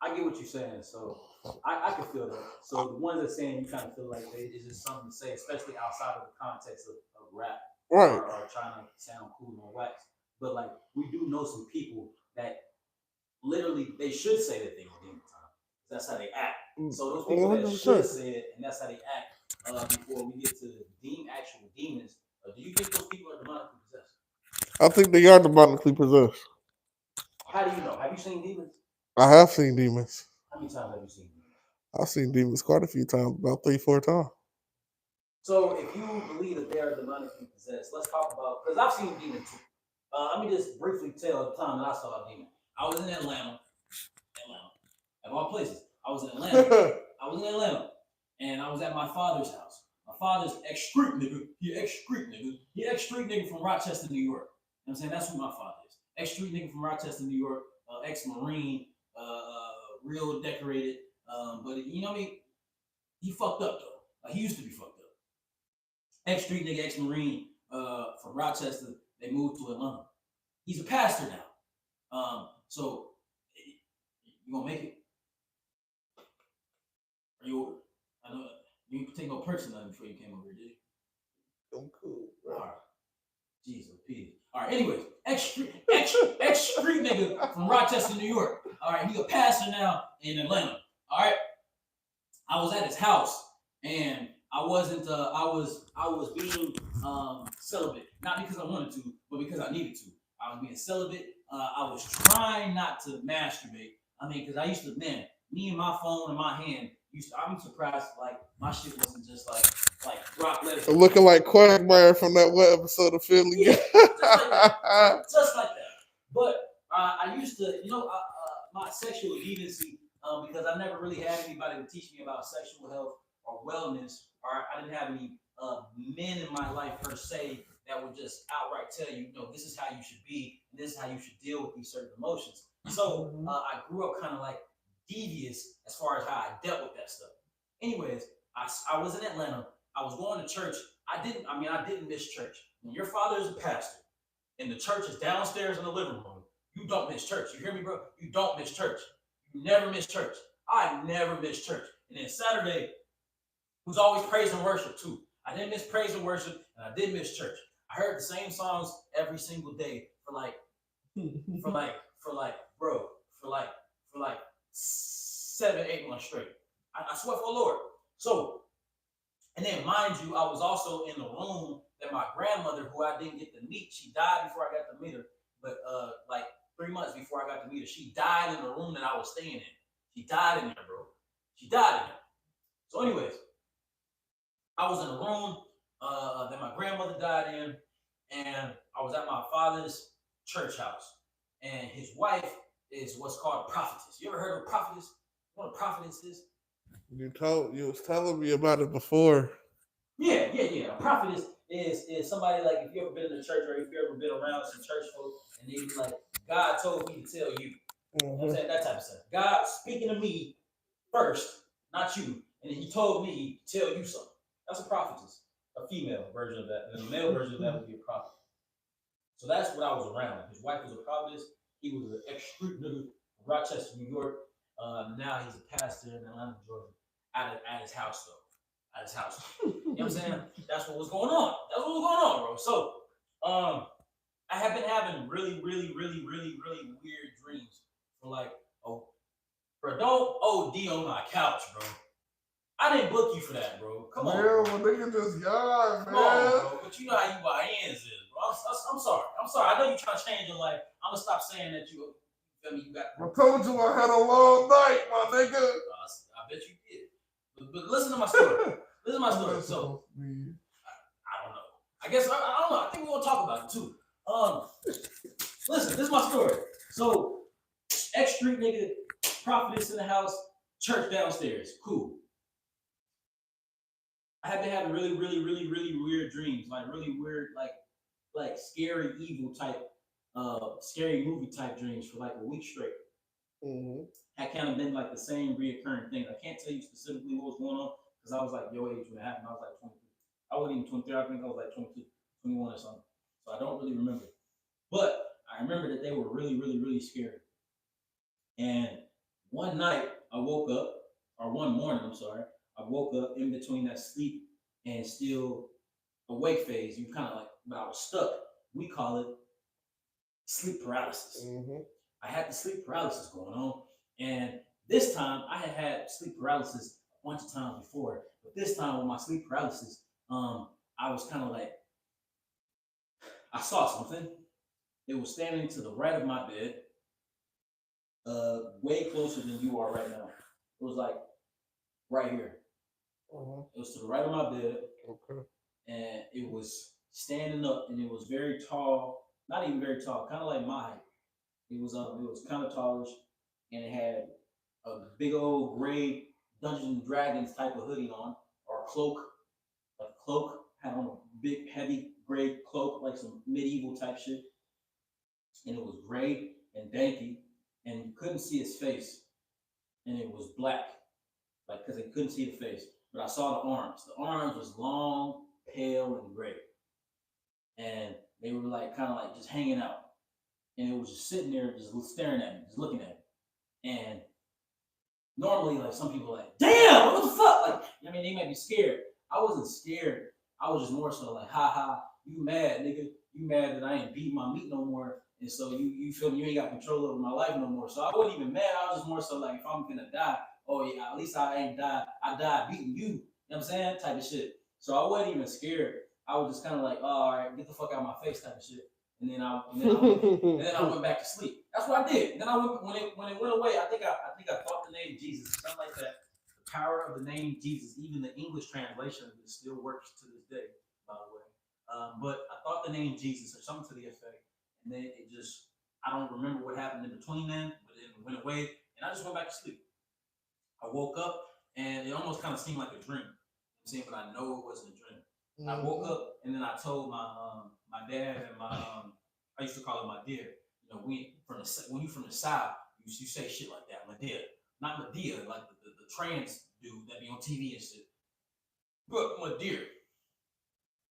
I get what you're saying. So I can feel that. So the ones that saying you kind of feel like it's just something to say, especially outside of the context of rap Right. or trying to sound cool on wax. But like we do know some people that literally they should say that they were demon time. That's how they act. So those people that should 100%. say it and that's how they act. Before we get to actual demons, do you think those people are demonically possessed? I think they are demonically possessed. How do you know? Have you seen demons? I have seen demons. How many times have you seen demons? I've seen demons quite a few times, about 3, 4 times. So if you believe that they are demonically possessed, let's talk about because I've seen demons too. Let me just briefly tell the time that I saw a demon. I was in Atlanta, of all places. I was in Atlanta, and I was at my father's house. My father's ex-street nigga. He ex-street nigga. He ex-street nigga from Rochester, New York. You know what I'm saying? That's who my father is. Ex-street nigga from Rochester, New York. Ex-Marine. Real decorated. But you know what I mean? He fucked up though. Like he used to be fucked up. Ex-street nigga, ex-Marine from Rochester. They moved to Atlanta. He's a pastor now. So you gonna make it? Are you? I know you didn't take no perks or nothing before you came over here, did you? I'm cool, bro. All right. Jesus, Peter. All right. Anyways, ex-street nigga from Rochester, New York. All right. He a pastor now in Atlanta. All right. I was at his house and I wasn't. I was being celibate, not because I wanted to, but because I needed to. I was being celibate. I was trying not to masturbate. I mean, because I used to, man, me and my phone in my hand used to. I'm surprised, like my shit wasn't just like drop letters. Looking like Quagmire from that one episode of Philly. Yeah, just like that. Just like that. But I used to, my sexual deviancy, because I never really had anybody to teach me about sexual health or wellness, or I didn't have any men in my life per se that would just outright tell you, this is how you should be, and this is how you should deal with these certain emotions. So I grew up kind of like devious as far as how I dealt with that stuff. Anyways, I was in Atlanta. I was going to church. I didn't miss church. When your father is a pastor and the church is downstairs in the living room, you don't miss church. You hear me, bro? You don't miss church. You never miss church. I never miss church. And then Saturday was always praise and worship too. I didn't miss praise and worship, and I did miss church. I heard the same songs every single day for like 7, 8 months straight. I swear for the Lord. So, and then mind you, I was also in the room that my grandmother, who I didn't get to meet, she died before I got to meet her. But like 3 months before I got to meet her, she died in the room that I was staying in. She died in there, bro. She died in there. So, anyways, I was in a room that my grandmother died in, and I was at my father's church house. And his wife is what's called a prophetess. You ever heard of a prophetess? What a prophetess is? You was telling me about it before. Yeah. A prophetess is somebody like if you ever been in the church or if you ever been around some church folk and they be like, God told me to tell you. You know what I'm saying? That type of stuff. God speaking to me first, not you. And then he told me to tell you something. That's a prophetess. A female version of that. And the male version of that would be a prophet. So that's what I was around. His wife was a prophetess. He was an ex-street nigga from Rochester, New York. Now he's a pastor in Atlanta, Georgia, at his house though. at his house. You know what I'm saying? That's what was going on. That's what was going on, bro. So, I have been having really weird dreams for like, oh, bro, don't OD on my couch, bro. I didn't book you for that, bro. Come on, bro. bro. Well, nigga just yawn, Come man. on, bro. But you know how you YNs is, bro. I'm sorry. I'm sorry. I know you're trying to change your life. I'm gonna stop saying that you feel me. You got. I told you I had a long night, my nigga. I bet you did. But listen to my story. Listen to my story. So I don't know. I guess I don't know. I think we're gonna talk about it too. Listen, this is my story. So, X Street nigga, prophetess in the house, church downstairs. Cool. I have been having really weird dreams, like really weird, like scary, evil type, scary movie type dreams for like a week straight. Mm-hmm. Had kind of been like the same reoccurring thing. I can't tell you specifically what was going on because I was like your age when it happened. I was like 23. I wasn't even 23. I think I was like 22, 21 or something. So I don't really remember. But I remember that they were really scary. And one night I woke up, or one morning, I'm sorry, I woke up in between that sleep and still awake phase. You kind of like, but I was stuck. We call it sleep paralysis. Mm-hmm. I had the sleep paralysis going on. And this time I had sleep paralysis a bunch of times before. But this time with my sleep paralysis, I was kind of like, I saw something. It was standing to the right of my bed, way closer than you are right now. It was like right here. Mm-hmm. It was to the right of my bed. Okay. And it was standing up, and it was very tall, not even very tall, kind of like my height. It was kind of tallish, and it had a big old gray Dungeons and Dragons type of hoodie on, or a cloak, had on a big heavy gray cloak, like some medieval type shit, and it was gray and danky, and you couldn't see his face, and it was black, like because they couldn't see the face, but I saw the arms. The arms was long, pale, and gray, and they were like kind of like just hanging out, and it was just sitting there, just staring at me, just looking at me, and normally, like some people are like, damn, what the fuck? Like, I mean, they might be scared. I wasn't scared. I was just more so like, ha ha, you mad, nigga. You mad that I ain't beating my meat no more. And so you feel me, you ain't got control over my life no more. So I wasn't even mad. I was just more so like, if I'm gonna die, oh yeah, at least I ain't died. I died beating you. You know what I'm saying? Type of shit. So I wasn't even scared. I was just kind of like, oh, all right, get the fuck out of my face type of shit. And then I went back to sleep. That's what I did. And then I went when it went away. I think I thought the name Jesus, something like that. The power of the name Jesus, even the English translation of it still works to this day, by the way. But I thought the name Jesus or something to the effect, and then it just I don't remember what happened in between then, but it went away, and I just went back to sleep. I woke up and it almost kind of seemed like a dream. I'm saying, but I know it wasn't a dream. Mm-hmm. I woke up and then I told my dad and I used to call him my dear. You know, when you from the south, you say shit like that, my dear, not Medea, like the trans dude that be on TV and shit. But my dear,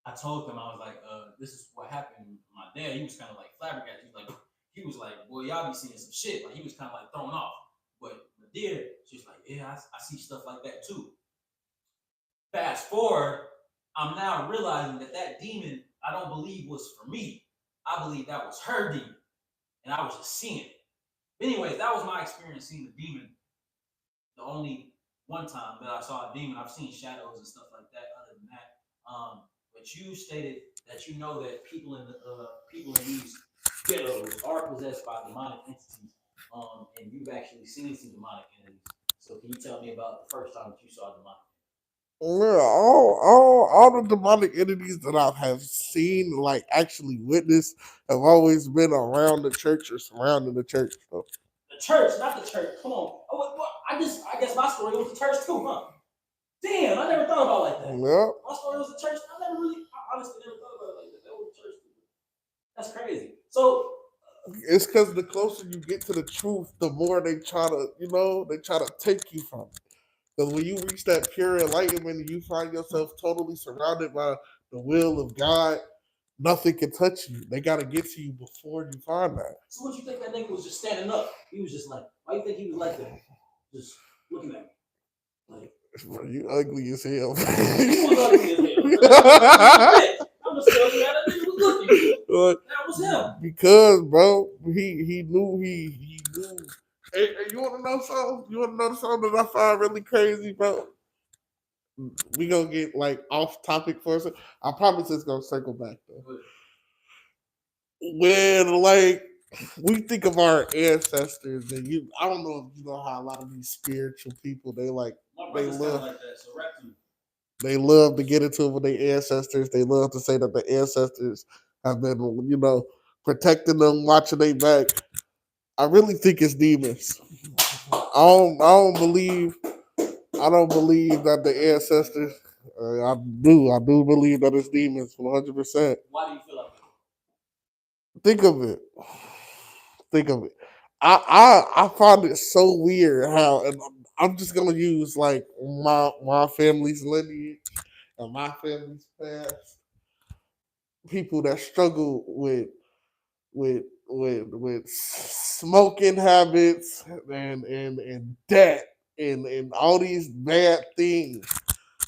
I told him I was like, this is what happened. My dad, he was kind of like flabbergasted. He was like, boy, y'all be seeing some shit. Like he was kind of like thrown off. But Medea, she's like, yeah, I see stuff like that too. Fast forward, I'm now realizing that demon I don't believe was for me. I believe that was her demon, and I was just seeing it. But anyways, that was my experience seeing the demon. The only one time that I saw a demon, I've seen shadows and stuff like that. Other than that, but you stated that you know that people in these ghettos are possessed by demonic entities, and you've actually seen some demonic entities. So can you tell me about the first time that you saw demonic? Yeah, all the demonic entities that I have seen, like actually witnessed, have always been around the church or surrounding the church. So. The church, not the church. Come on. I guess my story was the church too, huh? Damn, I never thought about it like that. Yep. My story was the church. I honestly never thought about it like that. That was the church too. That's crazy. So it's because the closer you get to the truth, the more they try to take you from it. Because when you reach that pure enlightenment and you find yourself totally surrounded by the will of God, nothing can touch you. They got to get to you before you find that. So what you think that nigga was just standing up? He was just like, why you think he was like that? Just looking at me. Like, Bro, you ugly as hell. You was ugly as hell. I'm gonna tell you how that nigga was looking. That was him. Because, bro, he knew he knew. Hey, you want to know something? You want to know something that I find really crazy, bro? We gonna get like off topic for a second. I promise it's gonna circle back though. When like we think of our ancestors, and I don't know if you know how a lot of these spiritual people they love like that, so they love to get into it with their ancestors. They love to say that the ancestors have been, protecting them, watching their back. I really think it's demons. I don't believe that the ancestors. I do believe that it's demons 100%. Why do you feel like that? Think of it. I find it so weird how, and I'm just gonna use like my family's lineage and my family's past. People that struggle with smoking habits and debt and all these bad things,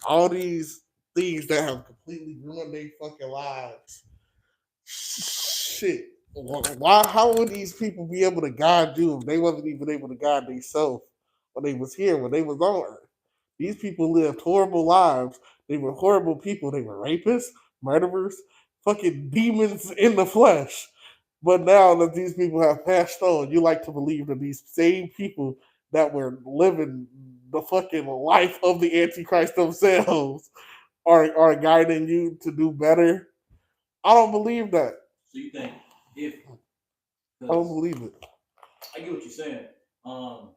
all these things that have completely ruined their fucking lives. Shit. Why? How would these people be able to guide you if they wasn't even able to guide themselves when they was here, when they was on Earth? These people lived horrible lives. They were horrible people. They were rapists, murderers, fucking demons in the flesh. But now that these people have passed on, you like to believe that these same people that were living the fucking life of the Antichrist themselves are guiding you to do better. I don't believe that. So you think if I don't believe it. I get what you're saying. What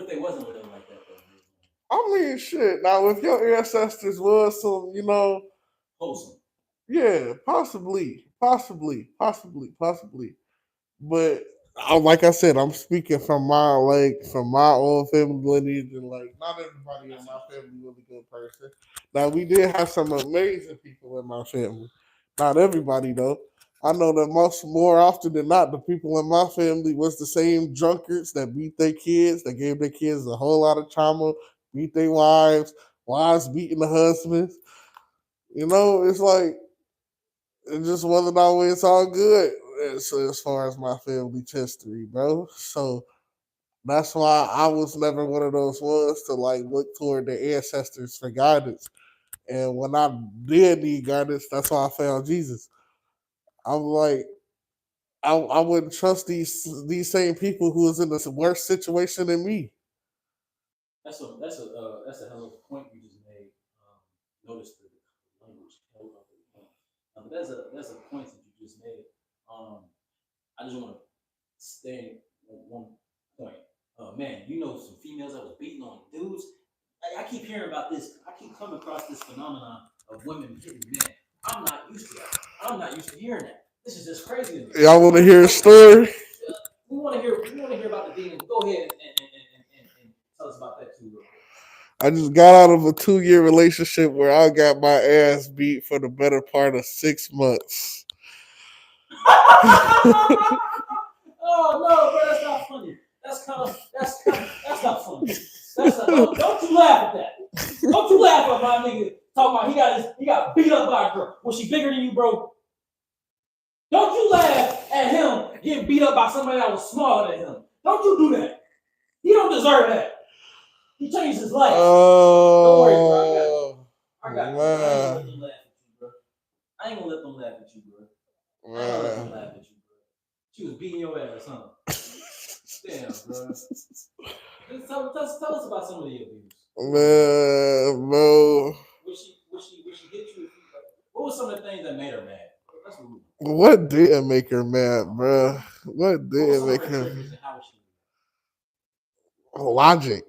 if they wasn't living like that though? I mean, shit. Now, if your ancestors was some, Wholesome. yeah, possibly. But like I said, I'm speaking from my own family lineage, and like not everybody in my family was a good person. Now we did have some amazing people in my family. Not everybody though. I know that more often than not, the people in my family was the same drunkards that beat their kids, that gave their kids a whole lot of trauma, beat their wives beating the husbands. It's like it just wasn't always all good as far as my family's history, bro. So that's why I was never one of those ones to like look toward the ancestors for guidance. And when I did need guidance, that's why I found Jesus. I'm like, I wouldn't trust these same people who was in the worst situation than me. That's a hell of a point you just made. Notice the language. But that's a point that you just made. I just want to stay on one point. Man, you know some females that was beating on dudes. I keep hearing about this. I keep coming across this phenomenon of women hitting men. I'm not used to that. I'm not used to hearing that. This is just crazy to me. Y'all want to hear a story? We want to hear about the demons. Go ahead and tell us about that too. Real quick. I just got out of a 2-year relationship where I got my ass beat for the better part of 6 months. Oh no, bro, that's not funny. That's not funny. Don't you laugh at that. Don't you laugh at my nigga talking about he got beat up by a girl. Was she bigger than you, bro? Don't you laugh at him getting beat up by somebody that was smaller than him. Don't you do that. He don't deserve that. He changed his life. Don't worry, bro. I got you. I ain't gonna let them laugh at you, bro. I ain't gonna let them laugh at you, bro. She was beating your ass, huh? Damn, bro. Tell us about some of the abuse. Man, bro. Would she hit you? What was some of the things that made her mad? What didn't make her mad, bro? What didn't make her? Logic.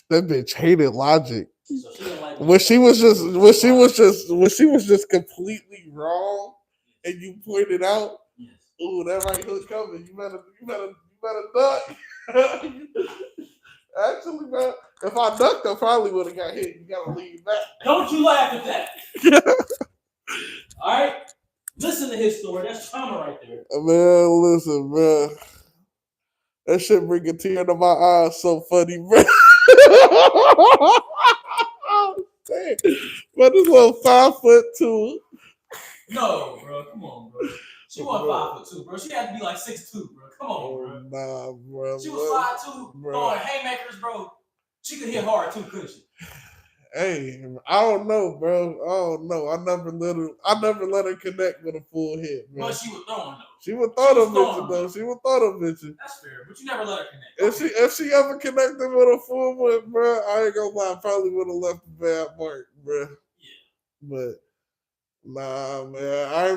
That bitch hated logic. So she didn't like when she was just completely wrong, and you pointed out, ooh, that right hook coming. You better duck. Actually, man, if I ducked, I probably would have got hit. You gotta lean back. Don't you laugh at that. All right, listen to his story. That's trauma right there. Man, listen, bro. That shit bring a tear to my eyes. So funny, bro. But this little 5'2". No, bro. Come on, bro. She wasn't 5'2", bro. She had to be like 6'2", bro. Come on, bro. Nah, bro. She was 5'2", throwing haymakers, bro. She could hit hard too, couldn't she? Hey, I don't know, bro. I don't know. I never let her connect with a full hit, bro. But she was throwing though. She would throw them bitches though. She would throw them bitches. That's fair, but you never let her connect. If she ever connected with a full one, bro, I ain't gonna lie, I probably would have left a bad mark, bro. Yeah. But nah, man. I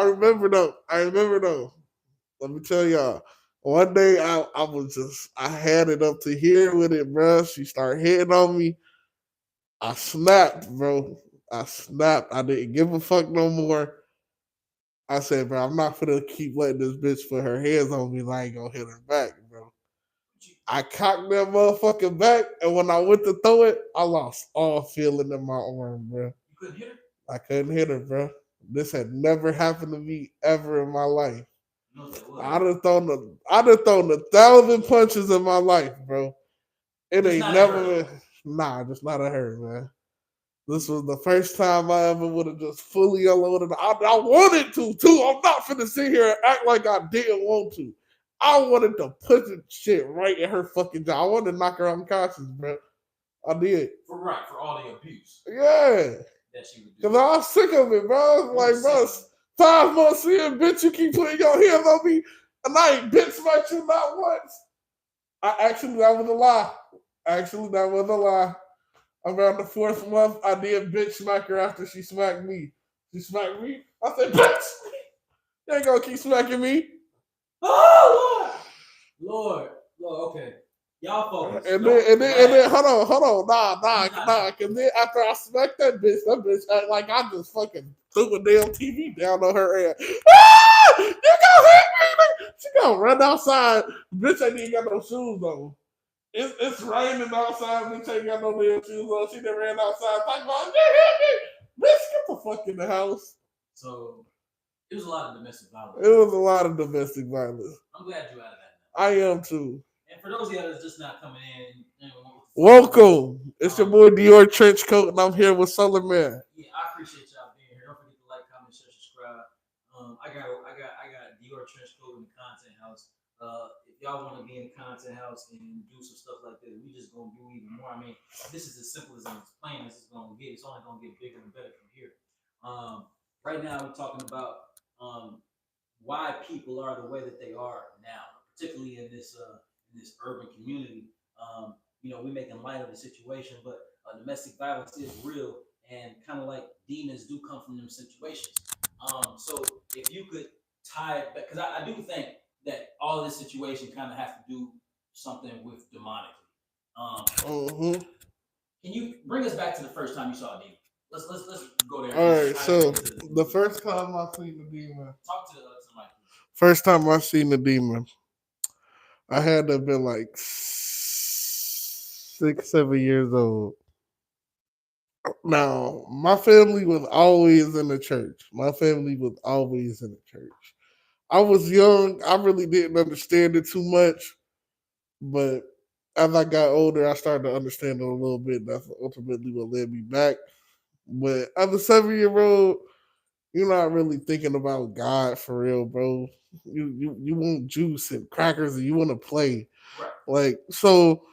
remember though. Let me tell y'all. One day I had it up to here with it, bro. She started hitting on me. I snapped, bro. I snapped. I didn't give a fuck no more. I said, bro, I'm not gonna keep letting this bitch put her hands on me. I ain't gonna hit her back, bro. I cocked that motherfucker back, and when I went to throw it, I lost all feeling in my arm, bro. You couldn't hit her? I couldn't hit her, bro. This had never happened to me ever in my life. No, I'd have thrown 1,000 punches in my life, bro. It ain't never been. Nah, just not a her, man. This was the first time I ever would have just fully unloaded. I wanted to, too. I'm not finna sit here and act like I didn't want to. I wanted to put the shit right in her fucking jaw. I wanted to knock her unconscious, bro. I did. For all the abuse. Yeah. That she would do. Because I was sick of it, bro. Like, bro, 5 months in, bitch, you keep putting your hands on me, and I ain't bitch smacked you not once. That was a lie. Around the 4th month, I did bitch smack her after she smacked me. She smacked me. I said, bitch, you ain't gonna keep smacking me. Oh, Lord, okay. Y'all focus. And then, hold on. Nah. Cause then after I smacked that bitch act like I just fucking threw a damn TV down on her ass. Ah! You gonna hit me? She gonna run outside. Bitch ain't even got no shoes on. It's raining outside. Bitch ain't got no damn shoes on. She done ran outside. Talking about, bitch, get the fuck in the house. So it was a lot of domestic violence. It was a lot of domestic violence. I'm glad you're out of that now. I am too. And for those of you that's just not coming in, welcome. It's your boy Dior Trench Coat, and I'm here with SOLARMAN. Yeah, I appreciate y'all being here. Don't forget to like, comment, share, subscribe. I got Dior Trench Coat in the content house. If y'all want to be in the content house and do some stuff like that, we just gonna do even more. I mean, this is as simple as I'm explaining. This is gonna get. It's only gonna get bigger and better from here. Right now, we're talking about why people are the way that they are now, particularly in this urban community. We're making light of the situation, but domestic violence is real, and kind of like demons do come from them situations. So if you could tie it back, because I do think that all this situation kind of has to do something with demonically. Can you bring us back to the first time you saw a demon? Let's go there. All right, so the first time I seen the demon. Talk to somebody. First time I seen the demon, I had to have been like 6, 7 years old. Now, my family was always in the church. I was young. I really didn't understand it too much. But as I got older, I started to understand it a little bit. That's ultimately what led me back. But as a 7-year-old, you're not really thinking about God for real, bro. You want juice and crackers and you want to play. Right. Like, so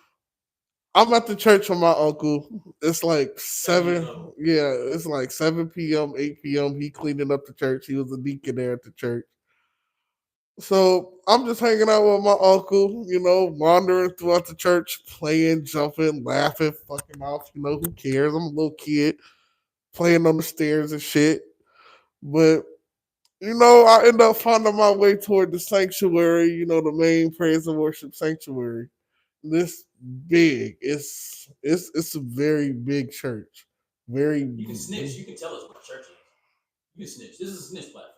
I'm at the church with my uncle. It's like 7. Yeah, it's like 7 p.m., 8 p.m. He cleaning up the church. He was a deacon there at the church. So I'm just hanging out with my uncle, wandering throughout the church, playing, jumping, laughing, fucking off. Who cares? I'm a little kid playing on the stairs and shit. But, I end up finding my way toward the sanctuary, the main praise and worship sanctuary. This big. It's a very big church. Very. You can snitch. You can tell us what church it is. You can snitch. This is a snitch platform.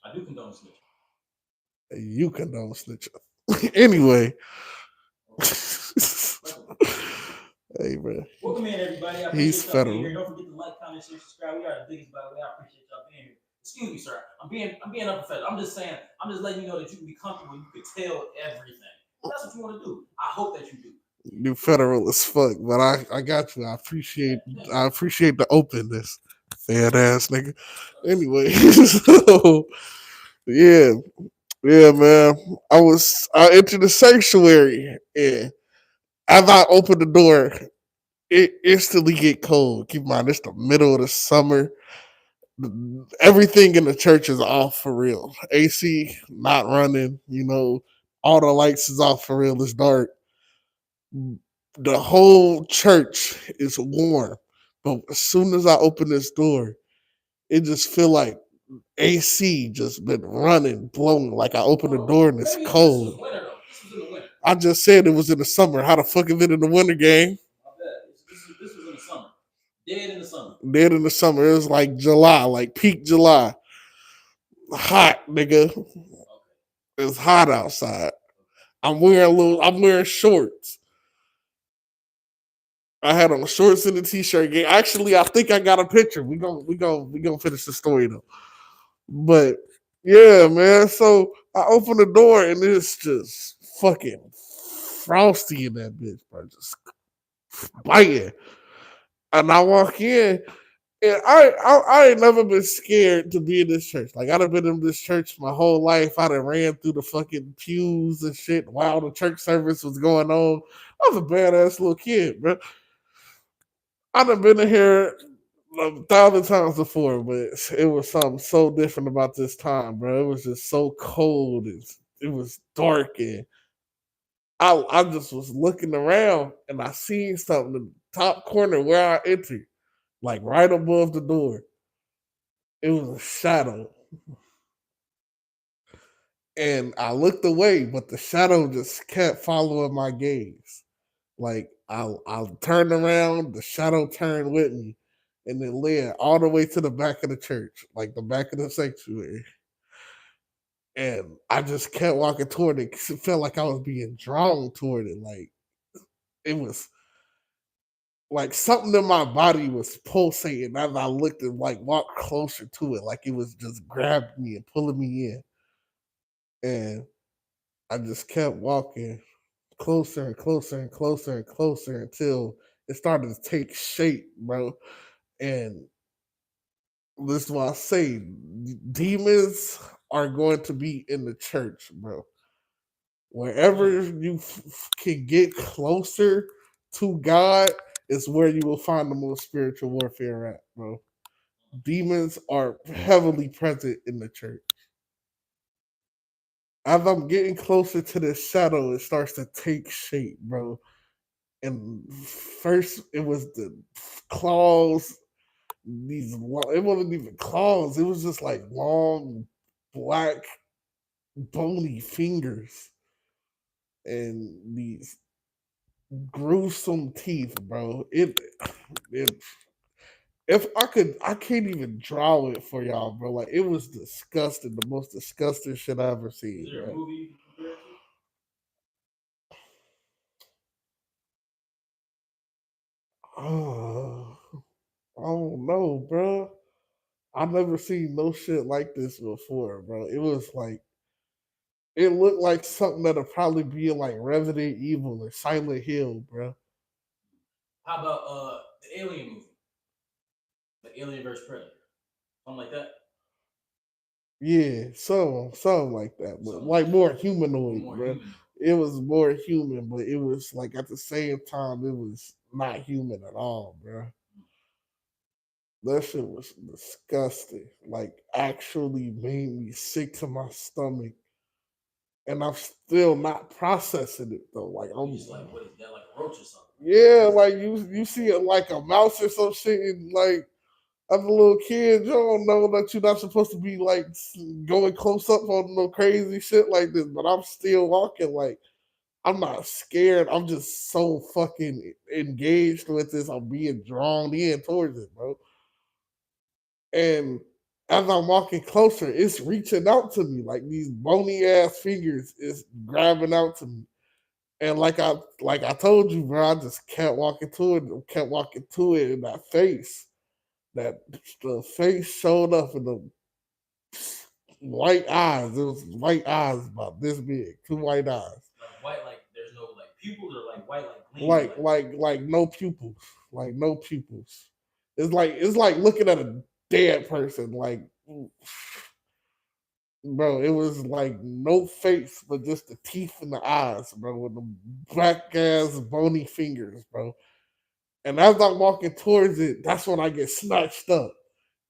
I do condone snitch. You condone snitch. Anyway. Hey, bro. Welcome in, everybody. I He's federal. Here. Don't forget to like, comment, share, subscribe. We are the biggest, by the way. I appreciate y'all being here. Excuse me, sir. I'm being unprofessional. I'm just saying. I'm just letting you know that you can be comfortable. You can tell everything. That's what you want to do. I hope that you do. You federal as fuck, but I got you. I appreciate the openness. Fat ass nigga. Anyway, so yeah, yeah, man. I entered the sanctuary and as I opened the door, it instantly get cold. Keep in mind, it's the middle of the summer. Everything in the church is off for real. AC not running, all the lights is off for real. It's dark. The whole church is warm. But as soon as I open this door, it just feel like AC just been running, blowing. Like I opened the door and it's cold. This was winter though. This was in the winter. I just said it was in the summer. How the fuck is it in the winter, game? I bet. This was in the summer. Dead in the summer. Dead in the summer. It was like July, like peak July. Hot, nigga. It's hot outside. I'm wearing shorts. I had on shorts and a t-shirt. Actually, I think I got a picture. We gonna finish the story though. But yeah, man. So I open the door and it's just fucking frosty in that bitch, bro. Just biting. And I walk in, and I ain't never been scared to be in this church. Like I'd have been in this church my whole life. I'd have ran through the fucking pews and shit while the church service was going on. I was a badass little kid, bro. I'd have been in here 1,000 times before, but it was something so different about this time, bro. It was just so cold. It was dark, and I just was looking around, and I seen something in the top corner where I entered, like right above the door. It was a shadow, and I looked away, but the shadow just kept following my gaze. Like I turned around, the shadow turned with me, and then led all the way to the back of the church, like the back of the sanctuary. And I just kept walking toward it because it felt like I was being drawn toward it. Like it was like something in my body was pulsating as I looked and like walked closer to it, like it was just grabbing me and pulling me in. And I just kept walking closer and closer and closer and closer until it started to take shape, bro. And this is what I say: demons are going to be in the church, bro. Wherever you can get closer to God is where you will find the most spiritual warfare at, bro. Demons are heavily present in the church. As I'm getting closer to the shadow, it starts to take shape, bro. And first, it was the claws. It wasn't even claws. It was just like long, black, bony fingers and these gruesome teeth, bro. It if I could, I can't even draw it for y'all, bro. Like it was disgusting, the most disgusting shit I ever seen. Is there a Bro. movie you can compare it to? Oh, I don't know, bro. I've never seen no shit like this before, bro. It was like it looked like something that'll probably be in like Resident Evil or Silent Hill, bro. How about the Alien movie, the Alien vs Predator, something like that? Yeah, something like that, but Something like like that. more humanoid, More bro. human. It was more human, but it was like at the same time, it was not human at all, bro. That shit was disgusting. Like, actually made me sick to my stomach, and I'm still not processing it though. Like, You just like, what is that? Like a roach or something? yeah, like you see it like a mouse or some shit, and like as a little kid, you don't know that you're not supposed to be like going close up on no crazy shit like this, but I'm still walking like I'm not scared. I'm just so fucking engaged with this. I'm being drawn in towards it, bro. And as I'm walking closer, it's reaching out to me like these bony ass fingers is grabbing out to me. And like I told you, bro, I just kept walking to it, kept walking to it, in that face. That the face showed up in the white eyes. It was white eyes about this big, two white eyes. Like white, like there's no like pupils are like white, like gleaming, like like no pupils, like no pupils. It's like looking at a dead person, like bro. It was like no face, but just the teeth and the eyes, bro, with the black ass bony fingers, bro. And as I'm walking towards it, that's when I get snatched up.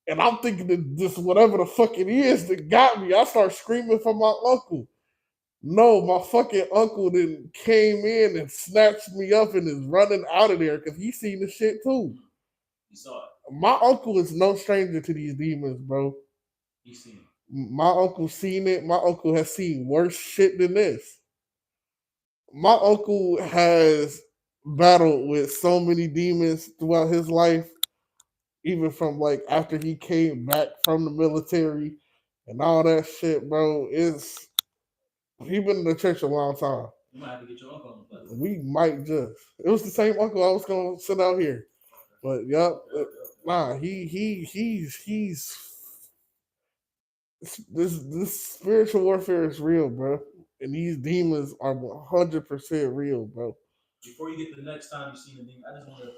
And I'm thinking that this whatever the fuck it is that got me. I start screaming for my uncle. No, my fucking uncle then came in and snatched me up and is running out of there because he seen the shit too. you saw it, My uncle is no stranger to these demons, bro. you seen it. My uncle seen it. My uncle has seen worse shit than this. My uncle has battled with so many demons throughout his life, even from like after he came back from the military and all that shit, bro. Is he been in the church a long time. You might have to get your uncle on the platform. We might just. It was the same uncle I was gonna send out here. But yup, nah, he's this spiritual warfare is real, bro. And these demons are 100% real, bro. Before you get the next time you see the demon, I just want to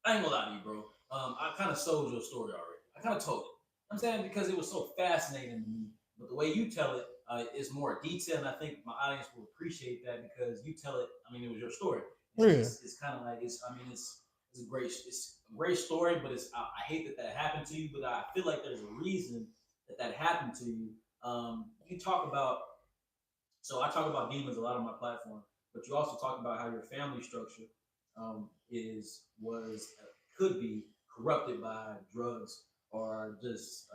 I ain't gonna lie to you, bro. I kind of sold your story already. I kind of told it. I'm saying because it was so fascinating to me, but the way you tell it is more detailed, and I think my audience will appreciate that because you tell it. I mean, it was your story. Yeah. It's kind of like it's. I mean, it's a great story, but it's. I hate that that happened to you, but I feel like there's a reason that that happened to you. You talk about so I talk about demons a lot on my platform, but you also talk about how your family structure is was could be corrupted by drugs or just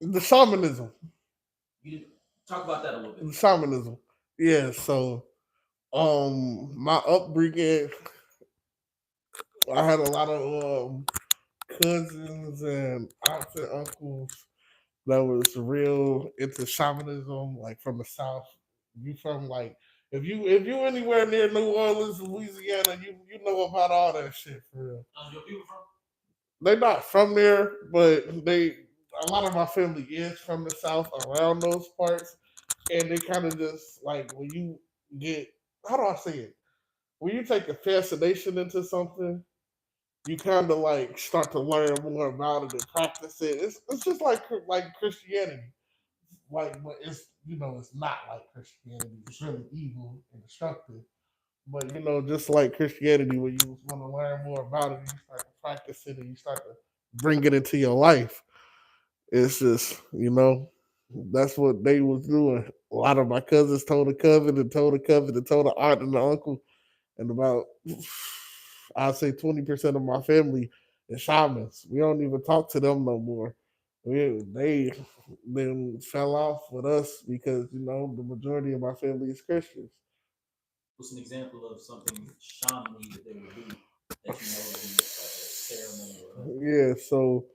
The shamanism. you talk about that a little bit. The shamanism. Yeah, so my upbringing, I had a lot of cousins and aunts and uncles that was real into shamanism, like from the south. You from like if you anywhere near New Orleans, Louisiana, you know about all that shit for real. Your people from? They're not from there, but they a lot of my family is from the south around those parts, and they kind of just like when you get how do I say it? When you take a fascination into something, you kind of like start to learn more about it and practice it. It's just like Christianity, like but it's it's not like Christianity. It's really evil and destructive. But just like Christianity, when you want to learn more about it, you start to practice it and you start to bring it into your life. It's just that's what they was doing. A lot of my cousins told a cousin and told a cousin and told an aunt and an uncle, and about I'd say 20% of my family is shamans. We don't even talk to them no more. They then fell off with us because the majority of my family is Christians. What's an example of something shamanly that they would do that you know would be like a ceremony or Yeah, so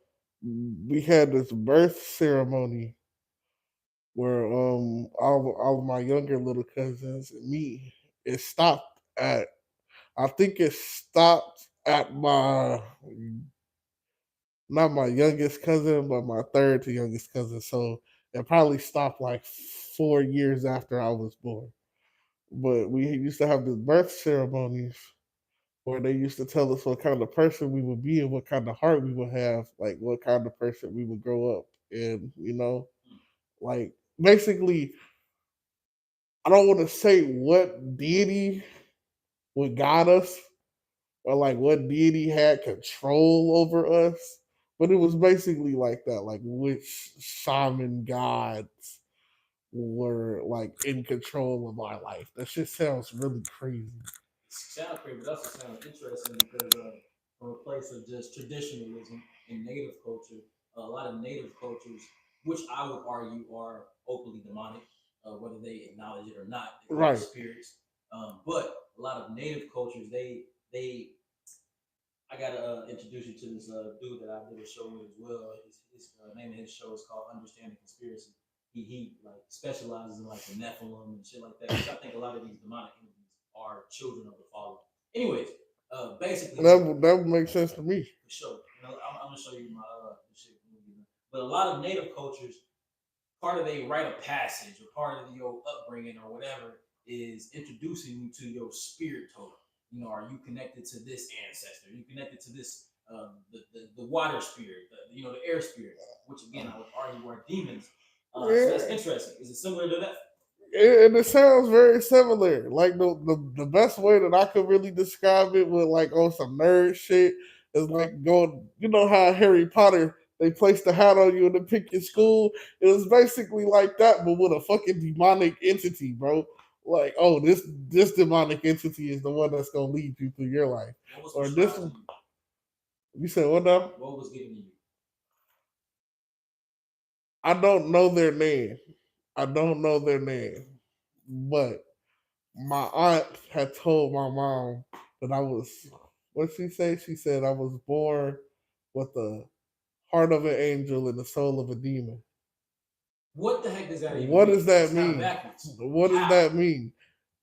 we had this birth ceremony where all of my younger little cousins and me, it stopped at I think it stopped at my not my youngest cousin, but my third to youngest cousin. So it probably stopped like 4 years after I was born. But we used to have this birth ceremonies where they used to tell us what kind of person we would be and what kind of heart we would have, like what kind of person we would grow up. And, like basically, I don't want to say what deity would guide us or like what deity had control over us, but it was basically like that, like which shaman gods were like in control of our life. That shit sounds really crazy. sound crazy, but also sounds interesting because from a place of just traditionalism and native culture, a lot of native cultures, which I would argue are openly demonic, whether they acknowledge it or not, they are Right. spirits. But a lot of native cultures, they I gotta introduce you to this dude that I did a show with as well. His name of his show is called Understanding Conspiracy. He like specializes in like the Nephilim and shit like that. Which I think a lot of these demonic entities are children of the fallen. Anyways, basically, That would make sense to me. for sure. I'm gonna show you my shit. But a lot of native cultures part of a rite of passage or part of your upbringing or whatever is introducing you to your spirit totem. Are you connected to this ancestor? Are you connected to this the water spirit, the air spirit, which again I would argue are demons. So that's Yeah. interesting. Is it similar to that? And it sounds very similar. Like the best way that I could really describe it with like on some nerd shit is like going. You know how Harry Potter they place the hat on you and they pick your school. It was basically like that, but with a fucking demonic entity, bro. Like, oh, this demonic entity is the one that's gonna lead you through your life, What was or this. prescribed to you? You said what now? What was given to you? I don't know their name. I don't know their name, but my aunt had told my mom that I was. What she say? She said I was born with the heart of an angel and the soul of a demon. What the heck does that even What mean? does that That's kind of mean? backwards. What does How? that mean?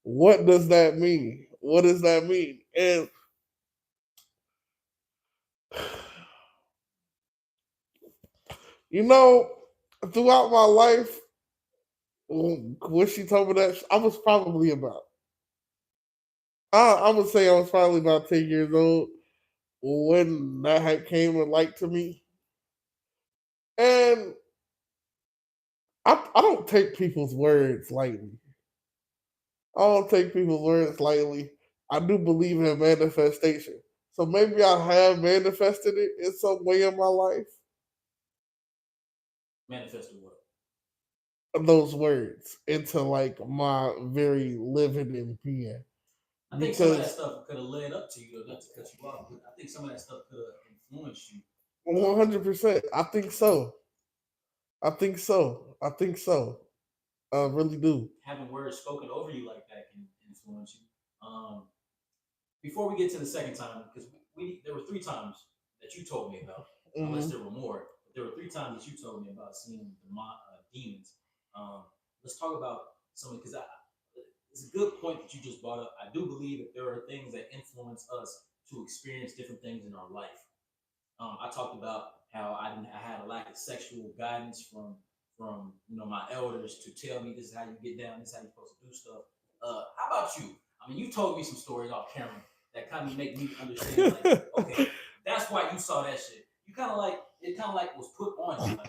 What does that mean? What does that mean? And you know, throughout my life, when she told me that, I was probably about. I would say I was probably about 10 years old when that had came and light to me. And I don't take people's words lightly. I don't take people's words lightly. I do believe in manifestation. So maybe I have manifested it in some way in my life. Manifested what? Those words into like my very living and being. I think some of that Because stuff could have led up to you, though, not to cut you off, but I think some of that stuff could have influenced you. 100%, I think so. I think so. I think so. I really do. Having words spoken over you like that can influence you. Before we get to the second time, because there were three times that you told me about, unless Hmm. there were more, but there were three times that you told me about seeing demons. Um, let's talk about some because it's a good point that you just brought up. I do believe that there are things that influence us to experience different things in our life. I talked about how I had a lack of sexual guidance from my elders to tell me this is how you get down, this is how you're supposed to do stuff. How about you? I mean, you told me some stories off camera that kind of make me understand, like, okay, that's why you saw that shit. You kind of like it, kind of like was put on you, like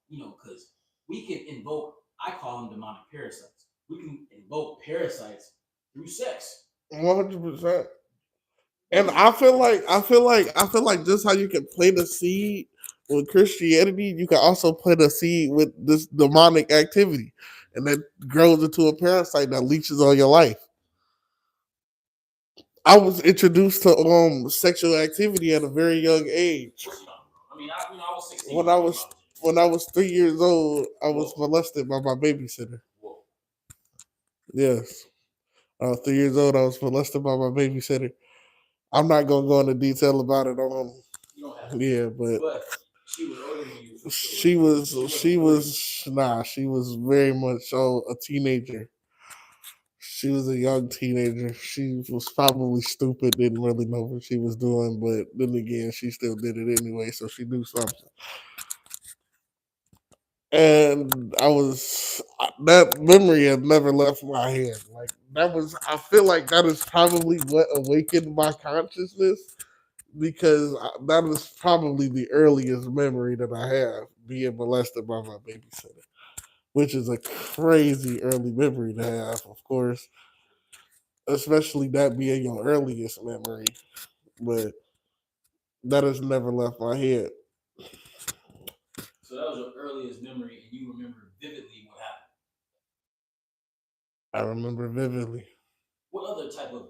because we can invoke. I call them demonic parasites. We can invoke parasites through sex. 100%. What And was I feel like just how you can plant a seed with Christianity, you can also plant a seed with this demonic activity, and that grows into a parasite that leeches on your life. I was introduced to sexual activity at a very young age. what's young, bro? I mean, I was 16 When when I I came was out of jail. when I was 3 years old, I was Whoa, molested by my babysitter. whoa. Yes, I was 3 years old. I was molested by my babysitter. I'm not gonna go into detail about it on. You don't have to. Yeah, but But she was older than you for sure. she was She wasn't she three. was nah, she was very much so a teenager. She was a young teenager. She was probably stupid, didn't really know what she was doing, but then again, she still did it anyway, so she knew something. And that memory has never left my head. Like that was, I feel like that is probably what awakened my consciousness because that is probably the earliest memory that I have being molested by my babysitter, which is a crazy early memory to have, of course, especially that being your earliest memory. But that has never left my head. So that was your earliest memory, and you remember vividly what happened. I remember vividly. What other type of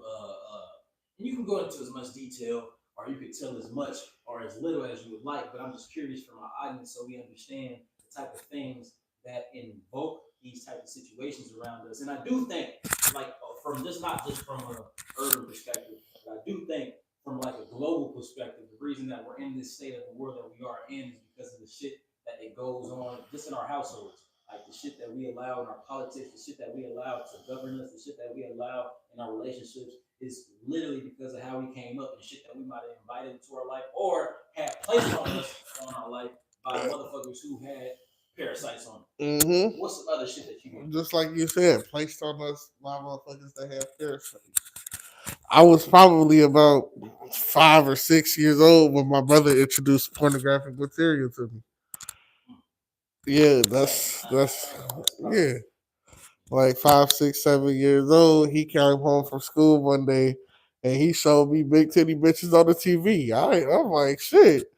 and you can go into as much detail or you could tell as much or as little as you would like, but I'm just curious for my audience so we understand the type of things that invoke these type of situations around us. And I do think like from just not just from a urban perspective, but I do think from like a global perspective, the reason that we're in this state of the world that we are in is because of the shit that it goes on just in our households, like the shit that we allow in our politics, the shit that we allow to govern us, the shit that we allow in our relationships is literally because of how we came up and shit that we might have invited into our life or had placed on us on our life by motherfuckers who had parasites on Mm-hmm. what's the other shit that you get? Just like you said, placed on us by motherfuckers that have parasites. I was probably about 5 or 6 years old when my brother introduced pornographic material to me. Yeah, that's yeah. Like 5, 6, 7 years old, he came home from school one day and he showed me big titty bitches on the TV. I'm like, shit.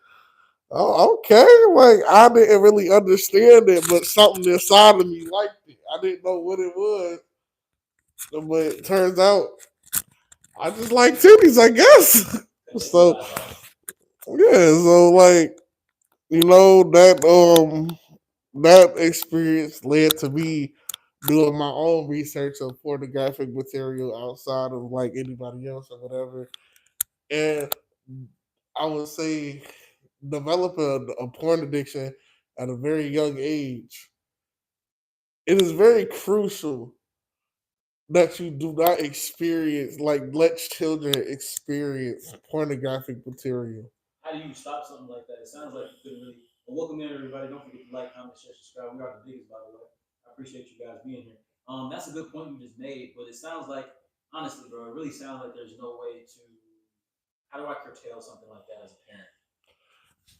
Oh, okay. Like I didn't really understand it, but something inside of me liked it. I didn't know what it was, but it turns out I just like titties, I guess. So yeah, so like that experience led to me doing my own research of pornographic material outside of like anybody else or whatever. And I would say develop a porn addiction at a very young age. It is very crucial that you do not experience, like, let children experience pornographic material. How do you stop something like that? It sounds like you couldn't really. Well, welcome in everybody. Don't forget to like, comment, share, subscribe. We are the biggest, by the way. I appreciate you guys being here. That's a good point you just made, but it sounds like, honestly, bro, it really sounds like there's no way to. How do I curtail something like that as a parent?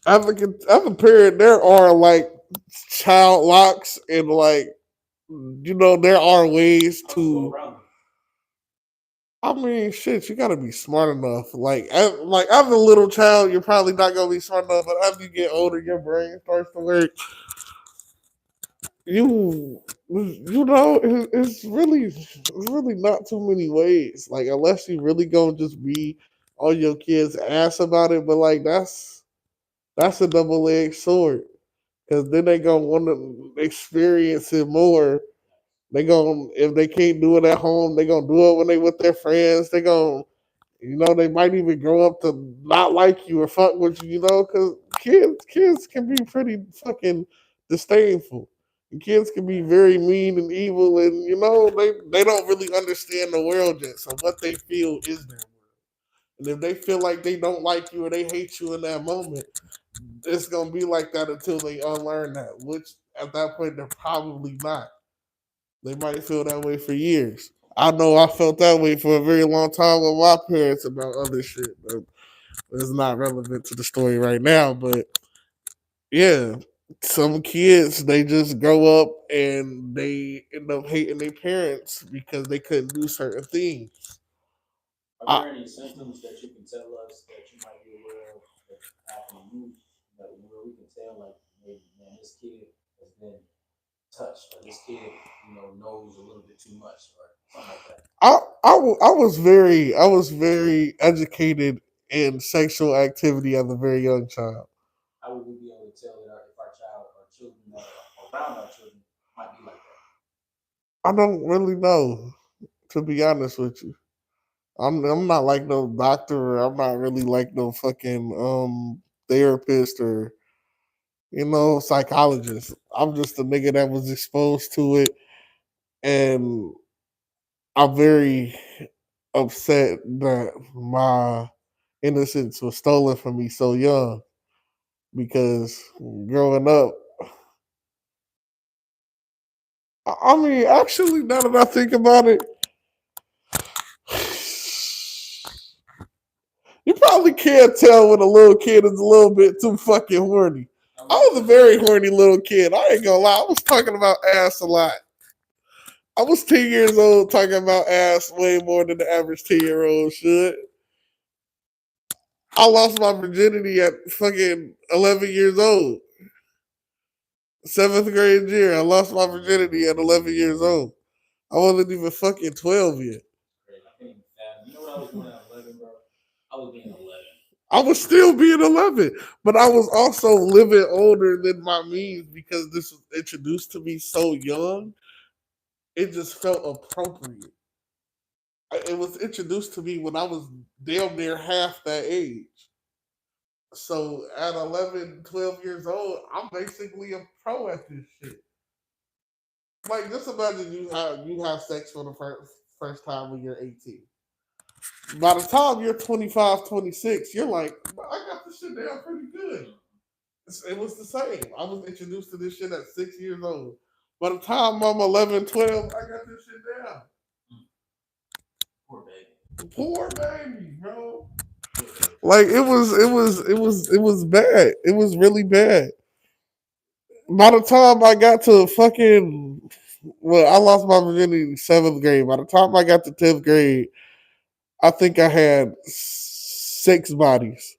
As a parent, there are like child locks and like there are ways How would you go to. around them? I mean, shit, you gotta be smart enough. As a little child, you're probably not gonna be smart enough, but as you get older, your brain starts to work. It's really not too many ways. Like unless you really gonna just be on your kid's ass about it, but like that's a double edged sword because then they gonna want to experience it more. They gonna if they can't do it at home, they gonna do it when they with their friends. They gonna they might even grow up to not like you or fuck with you. Because kids can be pretty fucking disdainful. And kids can be very mean and evil, and they don't really understand the world yet. So what they feel is their world. And if they feel like they don't like you or they hate you in that moment, it's gonna be like that until they unlearn that. Which at that point they're probably not. They might feel that way for years. I know I felt that way for a very long time with my parents about other shit. But it's not relevant to the story right now. But yeah, some kids they just grow up and they end up hating their parents because they couldn't do certain things. Are I, there any symptoms that you can tell us that you might be aware of that happen to you that where we can tell, like, maybe, man, this kid has been touched, or this kid, knows a little bit too much, or something like that? I was very educated in sexual activity as a very young child. How would we be able to tell that if our child or children that are around our children might be like that? I don't really know, to be honest with you. I'm not like no doctor. Or I'm not really like no fucking therapist or psychologist. I'm just a nigga that was exposed to it, and I'm very upset that my innocence was stolen from me so young. Because growing up, I mean, actually, now that I think about it, you probably can't tell when a little kid is a little bit too fucking horny. I was a very horny little kid. I ain't gonna lie. I was talking about ass a lot. I was 10 years old talking about ass way more than the average 10-year-old should. I lost my virginity at fucking 11 years old. Seventh grade year, I lost my virginity at 11 years old. I wasn't even fucking 12 yet. Great. I can't even fathom. You know what I was doing at 11, bro? I was being 11. I was still being 11, but I was also living older than my means because this was introduced to me so young. It just felt appropriate. It was introduced to me when I was damn near half that age. So at 11, 12 years old, I'm basically a pro at this shit. Like, just imagine you have sex for the first time when you're 18. By the time you're 25, 26, you're like, I got this shit down pretty good. It was the same. I was introduced to this shit at 6 years old. By the time I'm 11, 12, I got this shit down. Poor baby. Poor baby, bro. Like it was bad. It was really bad. By the time I got to fucking, well, I lost my virginity in seventh grade. By the time I got to 10th grade, I think I had six bodies.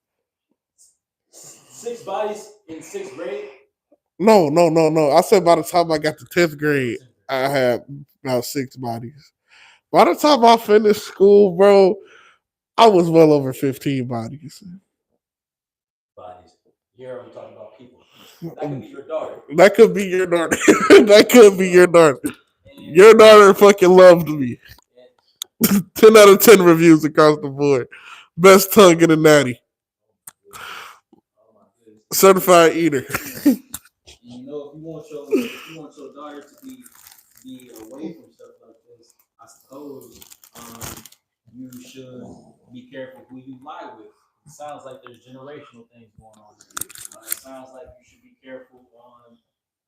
6 bodies in 6th grade. No, no, no, no. I said by the time I got to 10th grade, I had about six bodies. By the time I finished school, bro, I was well over 15 bodies. Bodies. Here we talking about people. That could be your daughter. That could be your daughter. That could be your daughter. And, Your daughter fucking loved me. and 10 out of 10 reviews across the board. Best tongue in the natty. oh my goodness. Certified eater. You know, if you want your daughter to be away from stuff like this, I suppose you should be careful who you lie with. It sounds like there's generational things going on here. It sounds like you should be careful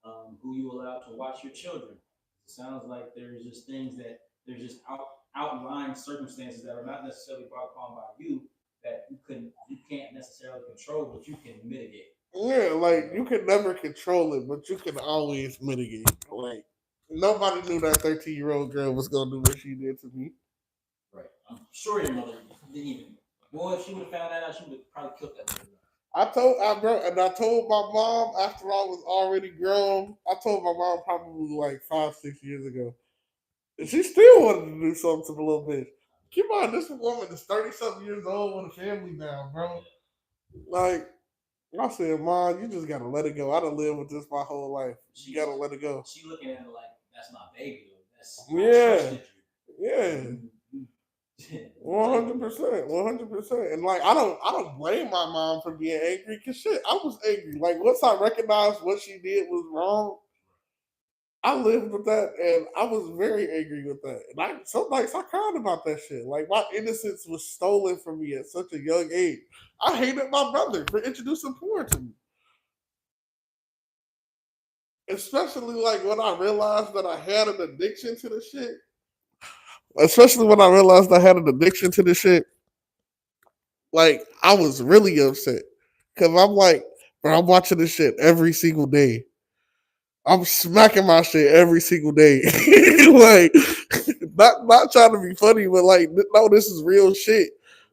on who you allow to watch your children. It sounds like there's just things that there's just outlying circumstances that are not necessarily brought upon by you that you can't necessarily control, but you can mitigate. Yeah, like you can never control it, but you can always mitigate. Like nobody knew that 13-year-old girl was gonna do what she did to me. Right. I'm sure your mother didn't even. Boy, if she would have found that out, she would have probably killed that little girl. I told my mom after I was already grown. I told my mom probably like 5, 6 years ago. And she still wanted to do something to the little bitch. Keep in mind, this woman is 30 something years old with a family now, bro. Like, I said, Mom, you just gotta let it go. I done lived with this my whole life. You gotta let it go. She looking at it like that's my baby. That's I Yeah. trusted Yeah. you. 100%. 100%. And like I don't blame my mom for being angry because shit, I was angry. Like once I recognized what she did was wrong, I lived with that and I was very angry with that. And some nights I cried about that shit. Like my innocence was stolen from me at such a young age. I hated my brother for introducing porn to me. Especially like when I realized that I had an addiction to the shit. Especially when I realized I had an addiction to the shit. Like I was really upset. Cause I'm like, bro, I'm watching this shit every single day. I'm smacking my shit every single day. Like, not trying to be funny, but like, no, this is real shit.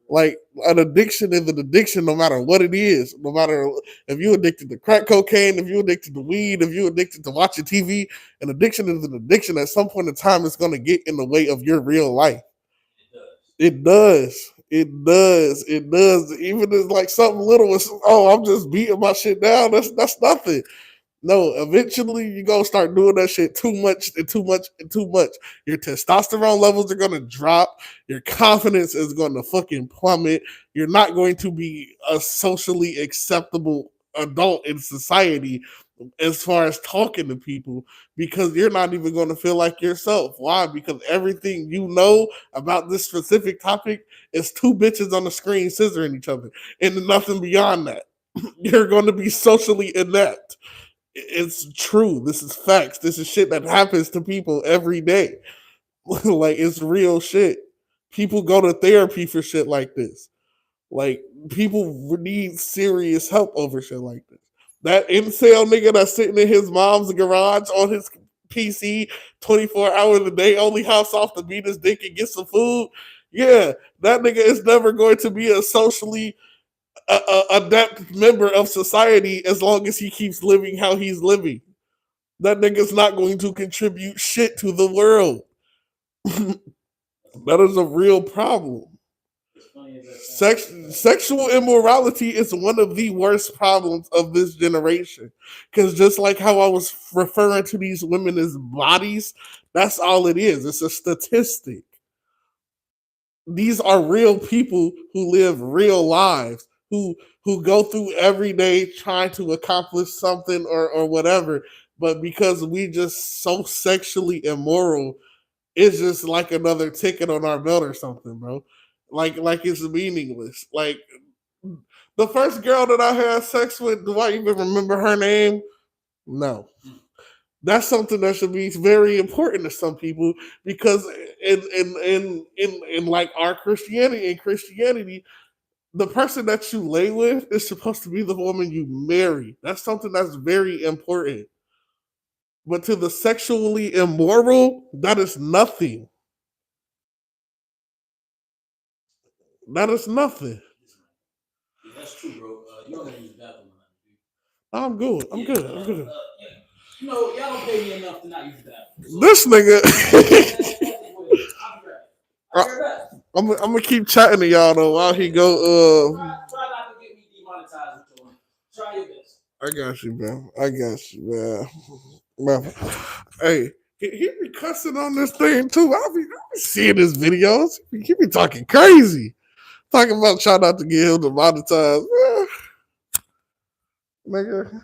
Like, an addiction is an addiction, no matter what it is. No matter if you're addicted to crack cocaine, if you're addicted to weed, if you're addicted to watching TV, an addiction is an addiction. At some point in time, it's going to get in the way of your real life. It does. It does. It does. Even if like something little is, oh, I'm just beating my shit down. That's nothing. No, eventually you gonna start doing that shit too much and too much and too much. Your testosterone levels are gonna drop. Your confidence is gonna fucking plummet. You're not going to be a socially acceptable adult in society as far as talking to people because you're not even going to feel like yourself. Why? Because everything you know about this specific topic is two bitches on the screen scissoring each other and nothing beyond that. You're going to be socially inept. It's true. This is facts. This is shit that happens to people every day. Like it's real shit. People go to therapy for shit like this. Like people need serious help over shit like this. That incel nigga that's sitting in his mom's garage on his PC 24 hours a day, only house off to beat his dick and get some food. Yeah, that nigga is never going to be a socially adept member of society as long as he keeps living how he's living. That nigga's not going to contribute shit to the world. That is a real problem. Sexual immorality is one of the worst problems of this generation. Because just like how I was referring to these women as bodies, that's all it is. It's a statistic. These are real people who live real lives, who go through every day trying to accomplish something or whatever. But because we just so sexually immoral, it's just like another ticket on our belt or something, bro. Like it's meaningless. Like The first girl that I had sex with, do I even remember her name? No. That's something that should be very important to some people because in like our Christianity, the person that you lay with is supposed to be the woman you marry. That's something that's very important. But to the sexually immoral, that is nothing. That is nothing. Yeah, that's true, bro. You don't gotta use the bathroom. I'm good. I'm Yeah, good. I'm good. yeah. You know, y'all don't pay me enough to not use the bathroom. So This nigga. I'll be right. I'll be right back. I'm gonna keep chatting to y'all though while he go. Try not to get me demonetized with your one. Try your best. I got you, man. I got you, man. Hey, he be cussing on this thing too. I be seeing his videos. He be talking crazy, talking about trying not to get him demonetized. Nigga,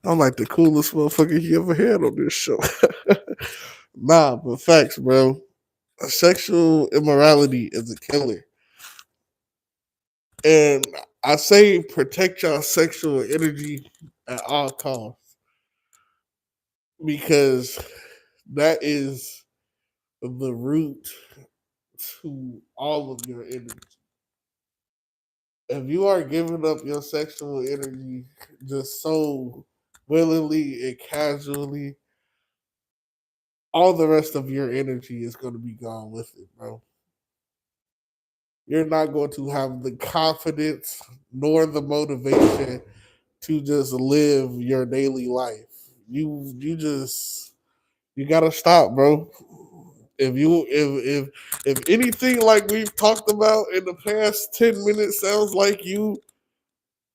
I'm like the coolest motherfucker he ever had on this show. Nah, but facts, bro. Sexual immorality is a killer. And I say protect your sexual energy at all costs because that is the root to all of your energy. If you are giving up your sexual energy just so willingly and casually, all the rest of your energy is going to be gone with it, bro. You're not going to have the confidence nor the motivation to just live your daily life. You gotta stop, bro. If anything like we've talked about in the past 10 minutes sounds like you,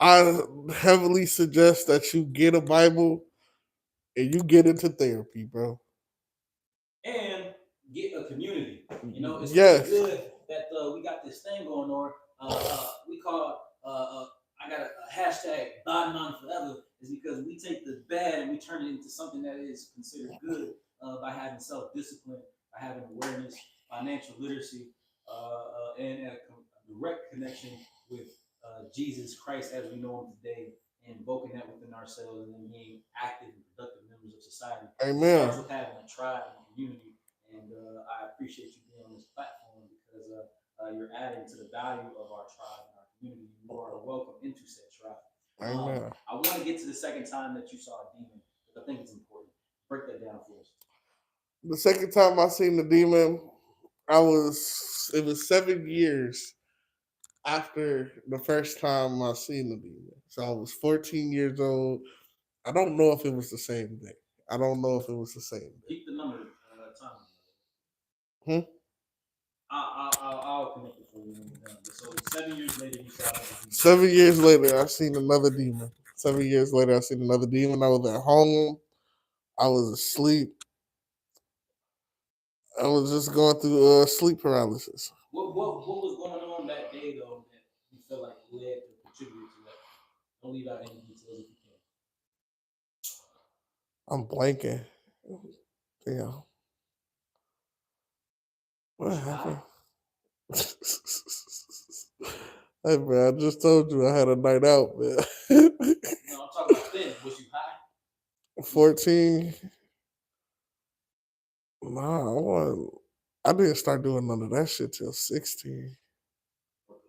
I heavily suggest that you get a Bible and you get into therapy, bro. And get a community. You know, it's Yes. really good that we got this thing going on. We call I got a hashtag Bad Forever is because we take the bad and we turn it into something that is considered good by having self discipline, by having awareness, financial literacy, and a direct connection with Jesus Christ as we know him today, and invoking that within ourselves and then being active and productive members of society. It starts Amen. with having a tribe and a community. And I appreciate you being on this platform because you're adding to the value of our tribe and our community. You are welcome into said tribe. Amen. I want to get to the second time that you saw a demon because I think it's important. Break that down for us. The second time I seen the demon, it was 7 years after the first time I seen the demon. So I was 14 years old. I don't know if it was the same day. I don't know if it was the same day. Keep the number time. Hmm? I'll connect it for you when we're done. So 7 years later, you saw another demon. 7 years later, I seen another demon. 7 years later, I seen another demon. I was at home. I was asleep. I was just going through sleep paralysis. What was going on that day though that you felt like led to contribute to that? Don't leave out any details if you can. I'm blanking. Damn. What happened? Hey man, I just told you I had a night out, man. No, I'm talking about then. Was you high? 14. Nah, I didn't start doing none of that shit till 16. Okay.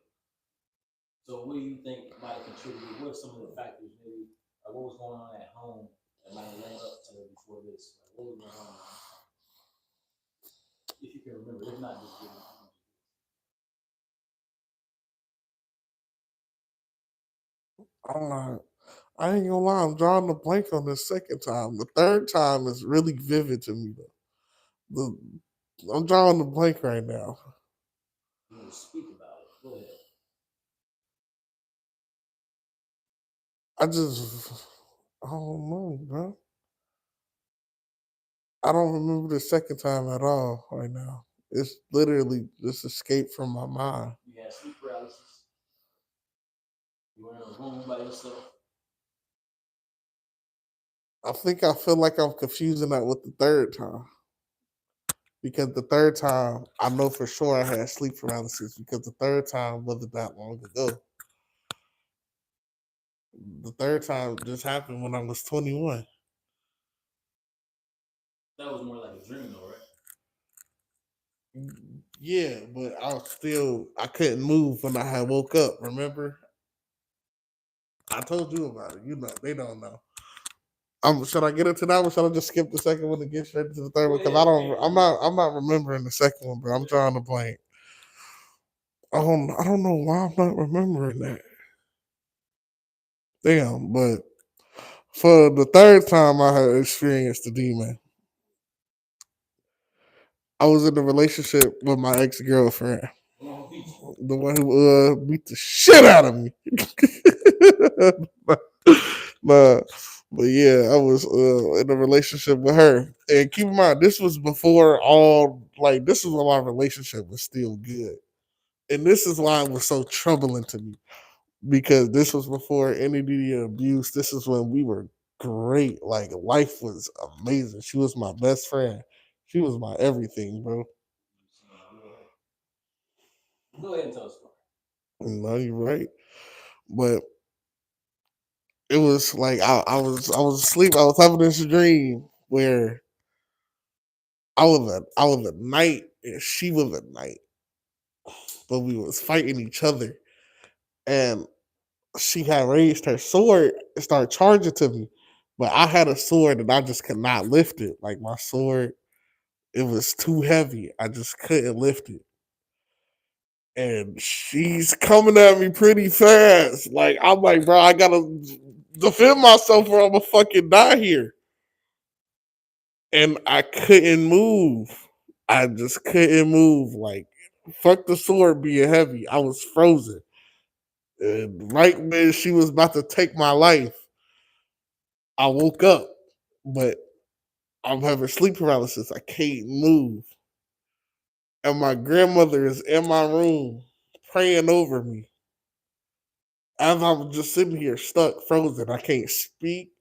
So what do you think might have contributed? What are some of the factors maybe? What was going on at home that might have led up to before this? What was going on? If you can remember, if not, just give me. I'm not, I ain't gonna lie, I'm drawing a blank on the second time. The third time is really vivid to me though. I'm drawing a blank right now. You want to speak about it? Go ahead. I just I don't know, bro. I don't remember the second time at all right now. It's literally just escaped from my mind. You had sleep paralysis. You were in a room by yourself. I think I feel like I'm confusing that with the third time. because the third time I know for sure I had sleep paralysis because the third time wasn't that long ago. The third time just happened when I was 21. That was more like a dream, though, right? Yeah, but I couldn't move when I had woke up. Remember, I told you about it. You know, they don't know. Should I get into that one? Should I just skip the second one and get straight to the third one? Because I'm not remembering the second one, bro. I'm drawing a blank. I don't know why I'm not remembering that. Damn, but for the third time I had experienced the demon, I was in a relationship with my ex girlfriend, the one who beat the shit out of me. Nah, but yeah, I was in a relationship with her, and keep in mind this was before all like this was when my relationship was still good, and this is why it was so troubling to me because this was before any of the abuse. This is when we were great. Like life was amazing. She was my best friend. She was my everything, bro. Go ahead and tell us. No, you're right. But it was like I was asleep. I was having this dream where I was a knight and she was a knight, but we was fighting each other. And she had raised her sword and started charging to me. But I had a sword and I just could not lift it. Like my sword, it was too heavy. I just couldn't lift it. And she's coming at me pretty fast. Like I'm like, bro, I gotta defend myself or I'm gonna fucking die here. And I couldn't move. I just couldn't move. Like fuck the sword being heavy. I was frozen. And right when she was about to take my life, I woke up, but I'm having sleep paralysis. I can't move. And my grandmother is in my room praying over me. As I'm just sitting here stuck, frozen. I can't speak.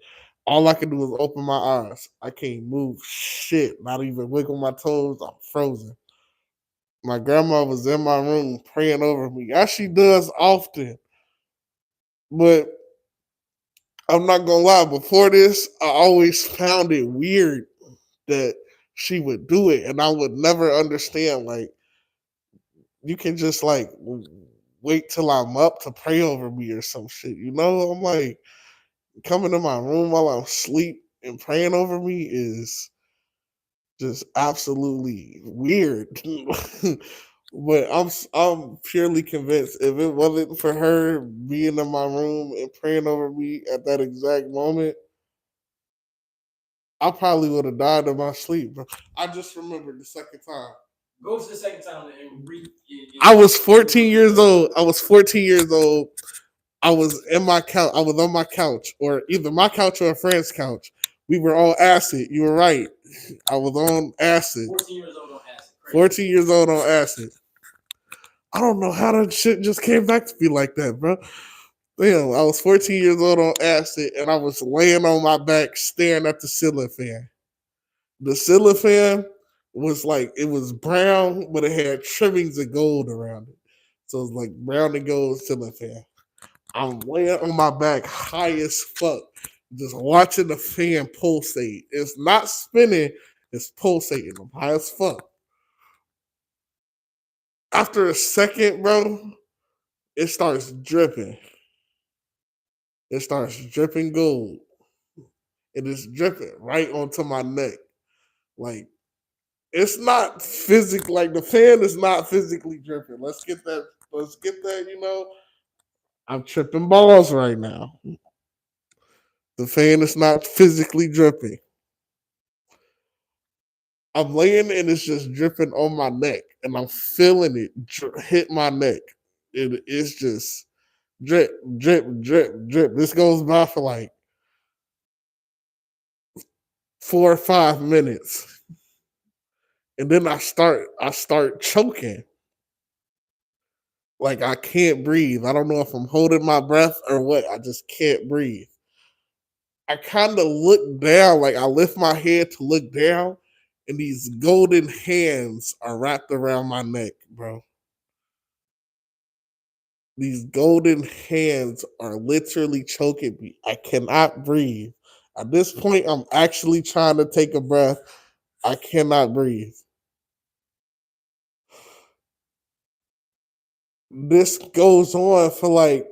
All I can do is open my eyes. I can't move shit, not even wiggle my toes. I'm frozen. My grandma was in my room praying over me, as she does often. But I'm not gonna lie, before this, I always found it weird that she would do it, and I would never understand. Like, you can just like wait till I'm up to pray over me or some shit. You know, I'm like coming to my room while I'm asleep and praying over me is just absolutely weird. But I'm purely convinced if it wasn't for her being in my room and praying over me at that exact moment, I probably would have died in my sleep. Bro. I just remembered the second time. Go to the second time and read. I was 14 years old. I was 14 years old. I was in my couch. I was on my couch, or either my couch or a friend's couch. We were on acid. You were right. I was on acid. 14 years old on acid. Crazy. 14 years old on acid. I don't know how that shit just came back to me like that, bro. Damn, I was 14 years old on acid, and I was laying on my back staring at the ceiling fan. The ceiling fan was like it was brown, but it had trimmings of gold around it. So it was like brown and gold ceiling fan. I'm laying on my back high as fuck, just watching the fan pulsate. It's not spinning, it's pulsating. I'm high as fuck. After a second, bro, it starts dripping. It starts dripping gold. It is dripping right onto my neck. Like it's not physical. Like the fan is not physically dripping. Let's get that. Let's get that. You know, I'm tripping balls right now. The fan is not physically dripping. I'm laying and it's just dripping on my neck, and I'm feeling it hit my neck. It's just drip, drip, drip, drip. This goes by for like 4 or 5 minutes, and then I start choking. Like I can't breathe. I don't know if I'm holding my breath or what. I just can't breathe. I kind of look down, like I lift my head to look down, and these golden hands are wrapped around my neck, bro. These golden hands are literally choking me. I cannot breathe. At this point, I'm actually trying to take a breath. I cannot breathe. This goes on for like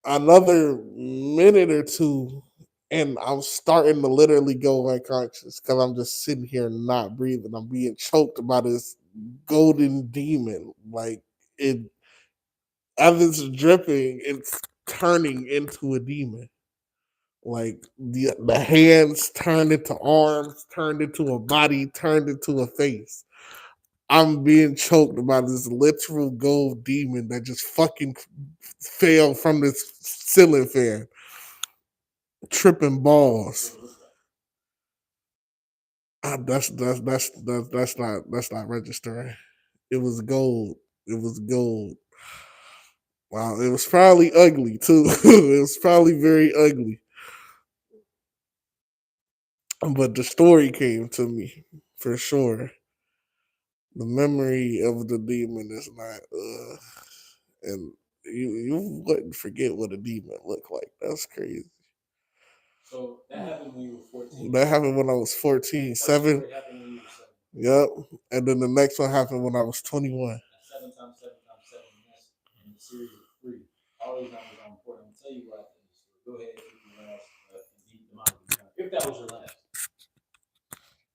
another minute or two, and I'm starting to literally go unconscious because I'm just sitting here not breathing. I'm being choked by this golden demon. Like it, as it's dripping, it's turning into a demon. Like the hands turned into arms, turned into a body, turned into a face. I'm being choked by this literal gold demon that just fucking fell from this ceiling fan, tripping balls. That's not registering. It was gold. It was gold. Wow, it was probably ugly too. It was probably very ugly. But the story came to me for sure. The memory of the demon is not and you wouldn't forget what a demon looked like. That's crazy. So that happened when you were 14. That happened when I was 14, First 7. story happened when you were 7. Yep. And then the next one happened when I was 21. That's 7 times 7 times 7. And that's in the series of 3. All these numbers are important. I'm going to tell you what I think. So go ahead with your last deep demonic encounter. If that was your last.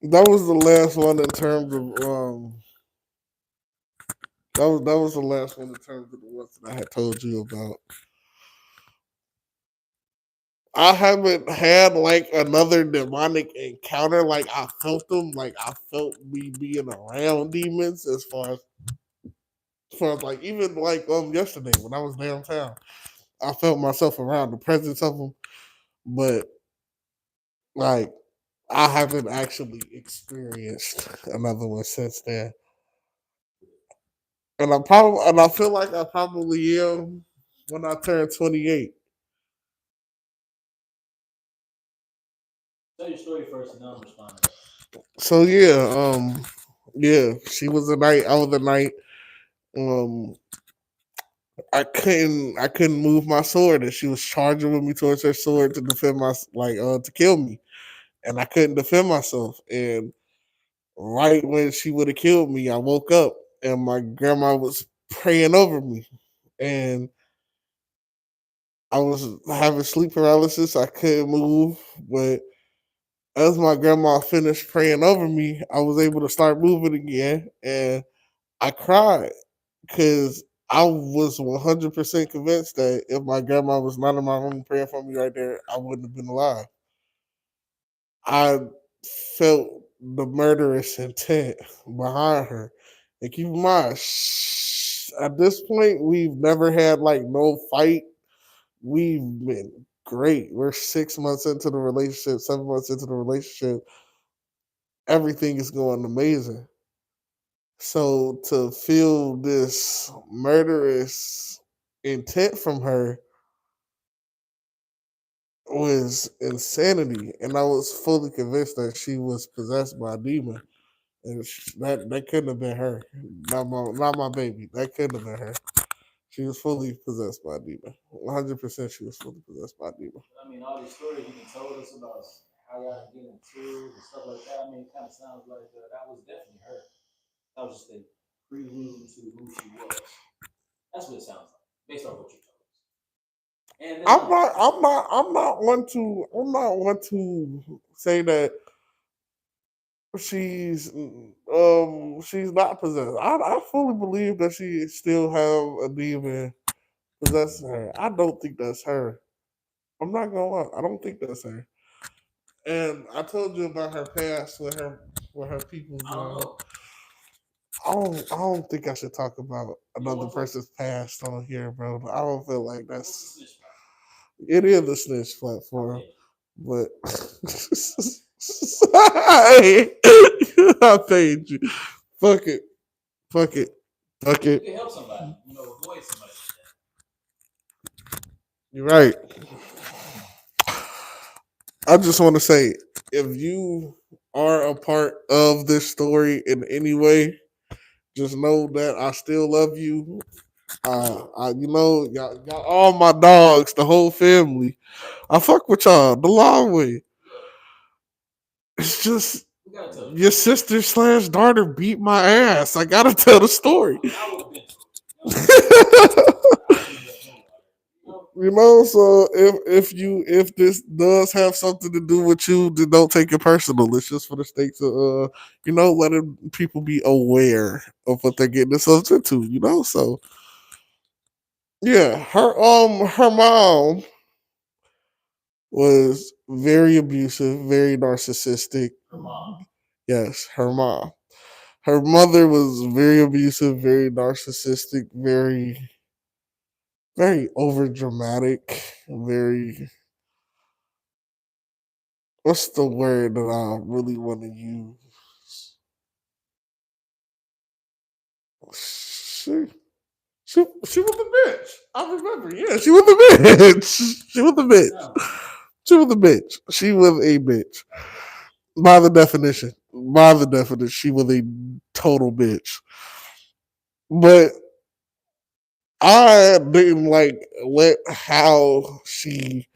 That was the last one in terms of that was the last one in terms of the ones that I had told you about. I haven't had like another demonic encounter. Like I felt them. Like I felt me being around demons. As far as like even like yesterday when I was downtown, I felt myself around the presence of them. But like I haven't actually experienced another one since then. And I feel like I probably am when I turn 28. Tell your story first and then I'm responding to that. So yeah, she was a night, I was a night. Um I couldn't move my sword and she was charging with me towards her sword to defend my to kill me. And I couldn't defend myself. And right when she would have killed me, I woke up and my grandma was praying over me. And I was having sleep paralysis. I couldn't move, but as my grandma finished praying over me, I was able to start moving again, and I cried because I was 100% convinced that if my grandma was not in my room praying for me right there, I wouldn't have been alive. I felt the murderous intent behind her. And keep in mind, at this point, we've never had like no fight. We've been great. We're 6 months into the relationship, 7 months into the relationship. Everything is going amazing. So to feel this murderous intent from her was insanity, and I was fully convinced that she was possessed by a demon, and that couldn't have been her, not my baby. That couldn't have been her. She was fully possessed by a demon. 100%, she was fully possessed by a demon. I mean, all these stories you told us about how y'all get into it and stuff like that. I mean, it kind of sounds like that was definitely her. That was just a prelude to who she was. That's what it sounds like, based off what you told us. And then I'm not one to say that she's not possessed. I fully believe that she still have a demon possessing her. I don't think that's her. I'm not gonna lie. I don't think that's her. And I told you about her past with her people. I don't know. I don't think I should talk about another person's past on here, bro. I don't feel like it is a snitch platform. But I paid you. Fuck it. Fuck it. Fuck You it. can help somebody, avoid somebody. You're right. I just want to say, if you are a part of this story in any way, just know that I still love you. Y'all all my dogs, the whole family. I fuck with y'all the long way. It's just We gotta tell the your story. sister slash daughter beat my ass. I gotta tell the story. I mean, I would have been through it. You know what I'm saying? I wouldn't let nobody. You know? You know, so if this does have something to do with you, then don't take it personal. It's just for the sake of letting people be aware of what they're getting themselves into. So yeah, her mom was very abusive, very narcissistic. Her mom. Yes, her mom. Her mother was very abusive, very narcissistic, very over dramatic, very, what's the word that I really want to use? She she was a bitch. I remember. Yeah, she was a bitch. She was a bitch. Sound like She was a bitch. She was a bitch. By the definition. By the definition, she was a total bitch. But I didn't like let how she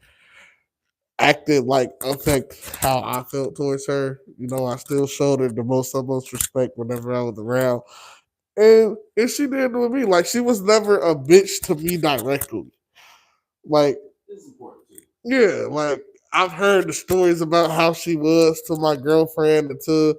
acted like affect how I felt towards her. I still showed her the most respect whenever I was around. And she did with me. Like she was never a bitch to me directly. Like, this is important too. yeah, like I've heard the stories about how she was to my girlfriend and to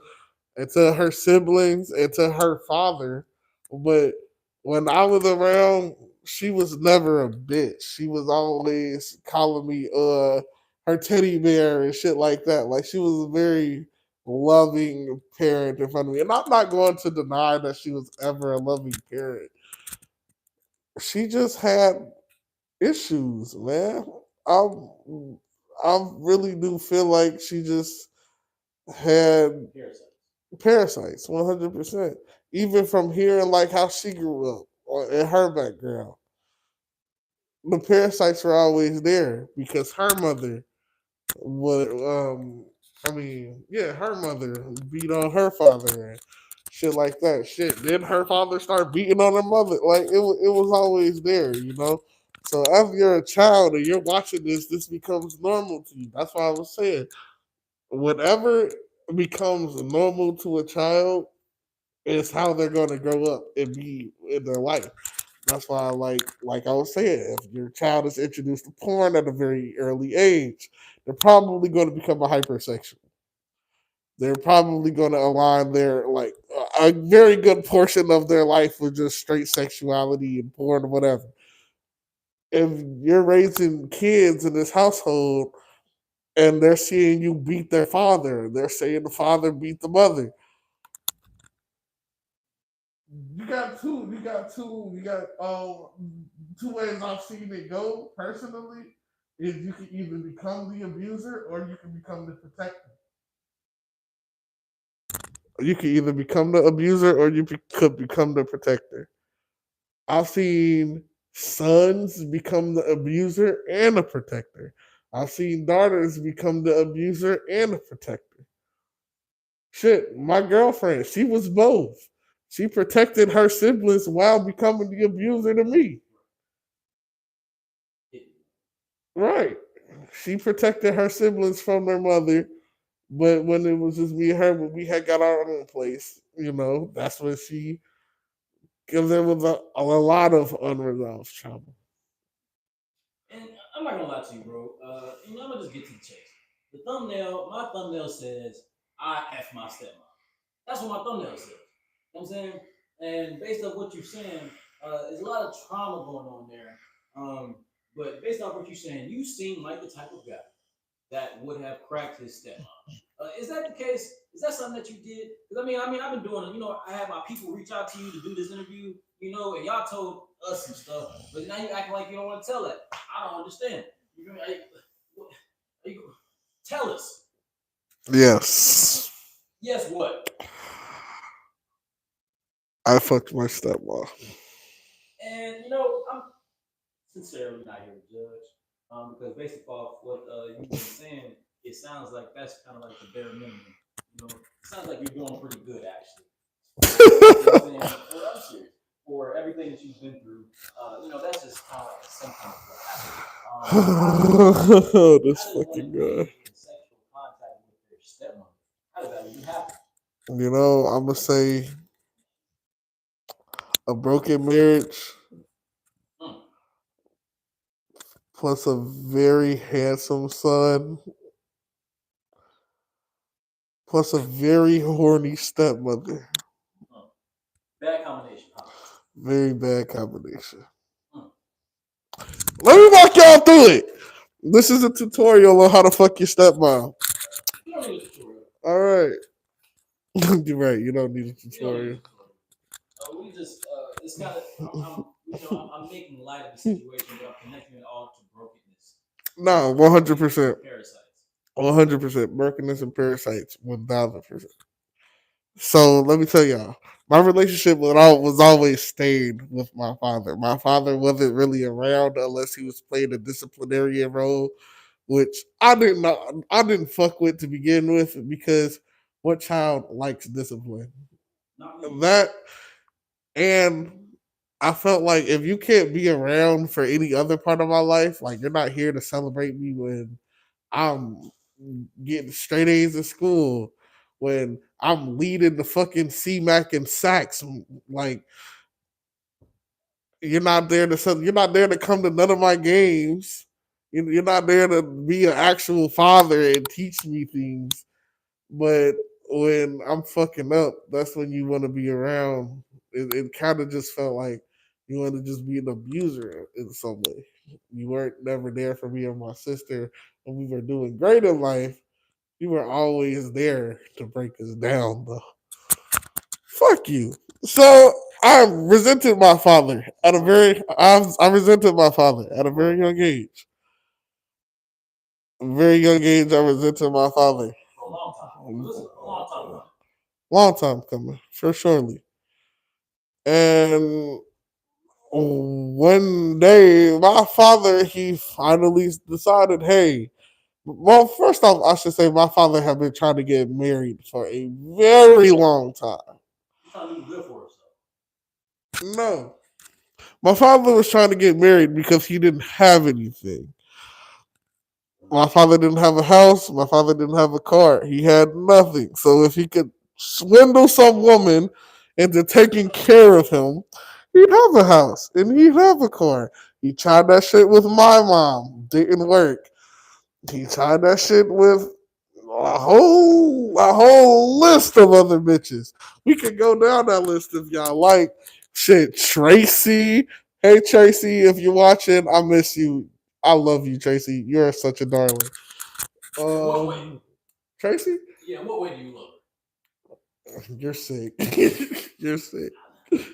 her siblings and to her father. But when I was around, she was never a bitch. She was always calling me her teddy bear and shit like that. Like she was a very loving parent in front of me. And I'm not going to deny that she was ever a loving parent. She just had issues, man. I I really do feel like she just had Parasites. parasites, 100%. Even from hearing like how she grew up or in her background, the parasites were always there because her mother would, her mother beat on her father and shit like that. Shit, then her father started beating on her mother. Like it was always there. So as you're a child and you're watching this becomes normal to you. That's why I was saying, whatever becomes normal to a child is how they're going to grow up and be in their life. That's why, like I was saying, if your child is introduced to porn at a very early age, they're probably going to become a hypersexual. They're probably going to align their a very good portion of their life with just straight sexuality and porn or whatever. If you're raising kids in this household and they're seeing you beat their father, they're saying the father beat the mother. Two ways I've seen it go personally is you can either become the abuser or you can become the protector. You can either become the abuser or could become the protector. I've seen sons become the abuser and a protector. I've seen daughters become the abuser and a protector. Shit, my girlfriend, she was both. She protected her siblings while becoming the abuser to me. Right. She protected her siblings from their mother, but when it was just me and her, when we had got our own place, that's when because there was a lot of unresolved trauma. And I'm not gonna lie to you, bro. I'm gonna just get to the chase. My thumbnail says, "I f my stepmom." That's what my thumbnail says. You know what I'm saying? And based on what you're saying, there's a lot of trauma going on there. But based off what you're saying, you seem like the type of guy that would have cracked his stepmom. Is that the case? Is that something that you did? Because I've been doing it. I had my people reach out to you to do this interview. And y'all told us some stuff, but now you acting like you don't want to tell it. I don't understand. You tell us. Yes. Yes, what? I fucked my stepmom. And I'm sincerely not here to judge, because based off what you've been saying, it sounds like that's kind of like the bare minimum. Sounds like you're doing pretty good actually. For you know what I'm saying. I'm serious. For everything that you've been through, that's just kind of like a symptom of what happened. How did This how did one fucking guy. get in sexual contact with their stepmother? How did that even happen? I'm gonna say a broken marriage Mm, plus a very handsome son plus a very horny stepmother. mm. Bad combination, huh? Very bad combination. Mm. Let me walk y'all through it. This is a tutorial on how to fuck your stepmom. You don't need a tutorial. All right. You're right. You don't need a You don't need a tutorial. tutorial. We just it's kind of I'm making light of the situation, but I'm connecting it all to brokenness. No, Brokenness and 100%. parasites. 100%. Brokenness and parasites. 1000%. So let me tell y'all, my relationship was always stayed with my father. My father wasn't really around unless he was playing a disciplinarian role, which I didn't fuck with to begin with because what child likes discipline? Not me. That and I felt like if you can't be around for any other part of my life, like you're not here to celebrate me when I'm getting straight A's in school, when I'm leading the fucking CMAC and sacks, like you're not there to come to none of my games. You're not there to be an actual father and teach me things. But when I'm fucking up, that's when you want to be around. It kind of just felt like you want to just be an abuser in some way. You weren't never there for me and my sister when we were doing great in life. You were always there to break us down, though. Fuck you. So I resented my father at a very. I resented my father at a very young age. Very young age, I resented my father. For a long time. This is a long time coming. Long time coming, for surely. And one day, my father, he finally decided, hey, well, first off, I should say my father had been trying to get married for a very long time. He's trying to do good for himself. No. My father was trying to get married because he didn't have anything. My father didn't have a house. My father didn't have a car. He had nothing. So if he could swindle some woman into taking care of him, he'd have a house and he'd have a car. He tried that shit with my mom. Didn't work. He tried that shit with a whole list of other bitches. We could go down that list if y'all like. Shit, Tracy. Hey Tracy, if you're watching, I miss you. I love you, Tracy. You're such a darling. In what way? Tracy, Yeah, in what way do you love you're sick. You're sick.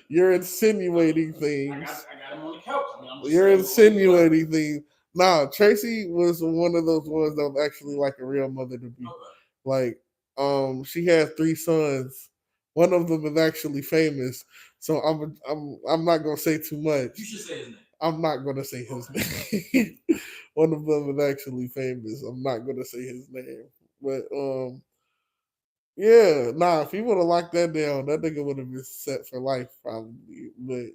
You're her? I mean, insinuating things. I got him on the couch. I mean, I'm just You're saying, what way do you love her? insinuating things. Nah, Tracy was one of those ones that was actually like a real mother to me. Okay. Like, she had three sons. One of them is actually famous. So I'm not gonna say too much. You should say his name. I'm not gonna say his Okay. name. One of them is actually famous. I'm not gonna say his name. But yeah, nah, if he would have locked that down, that nigga would have been set for life, probably. But,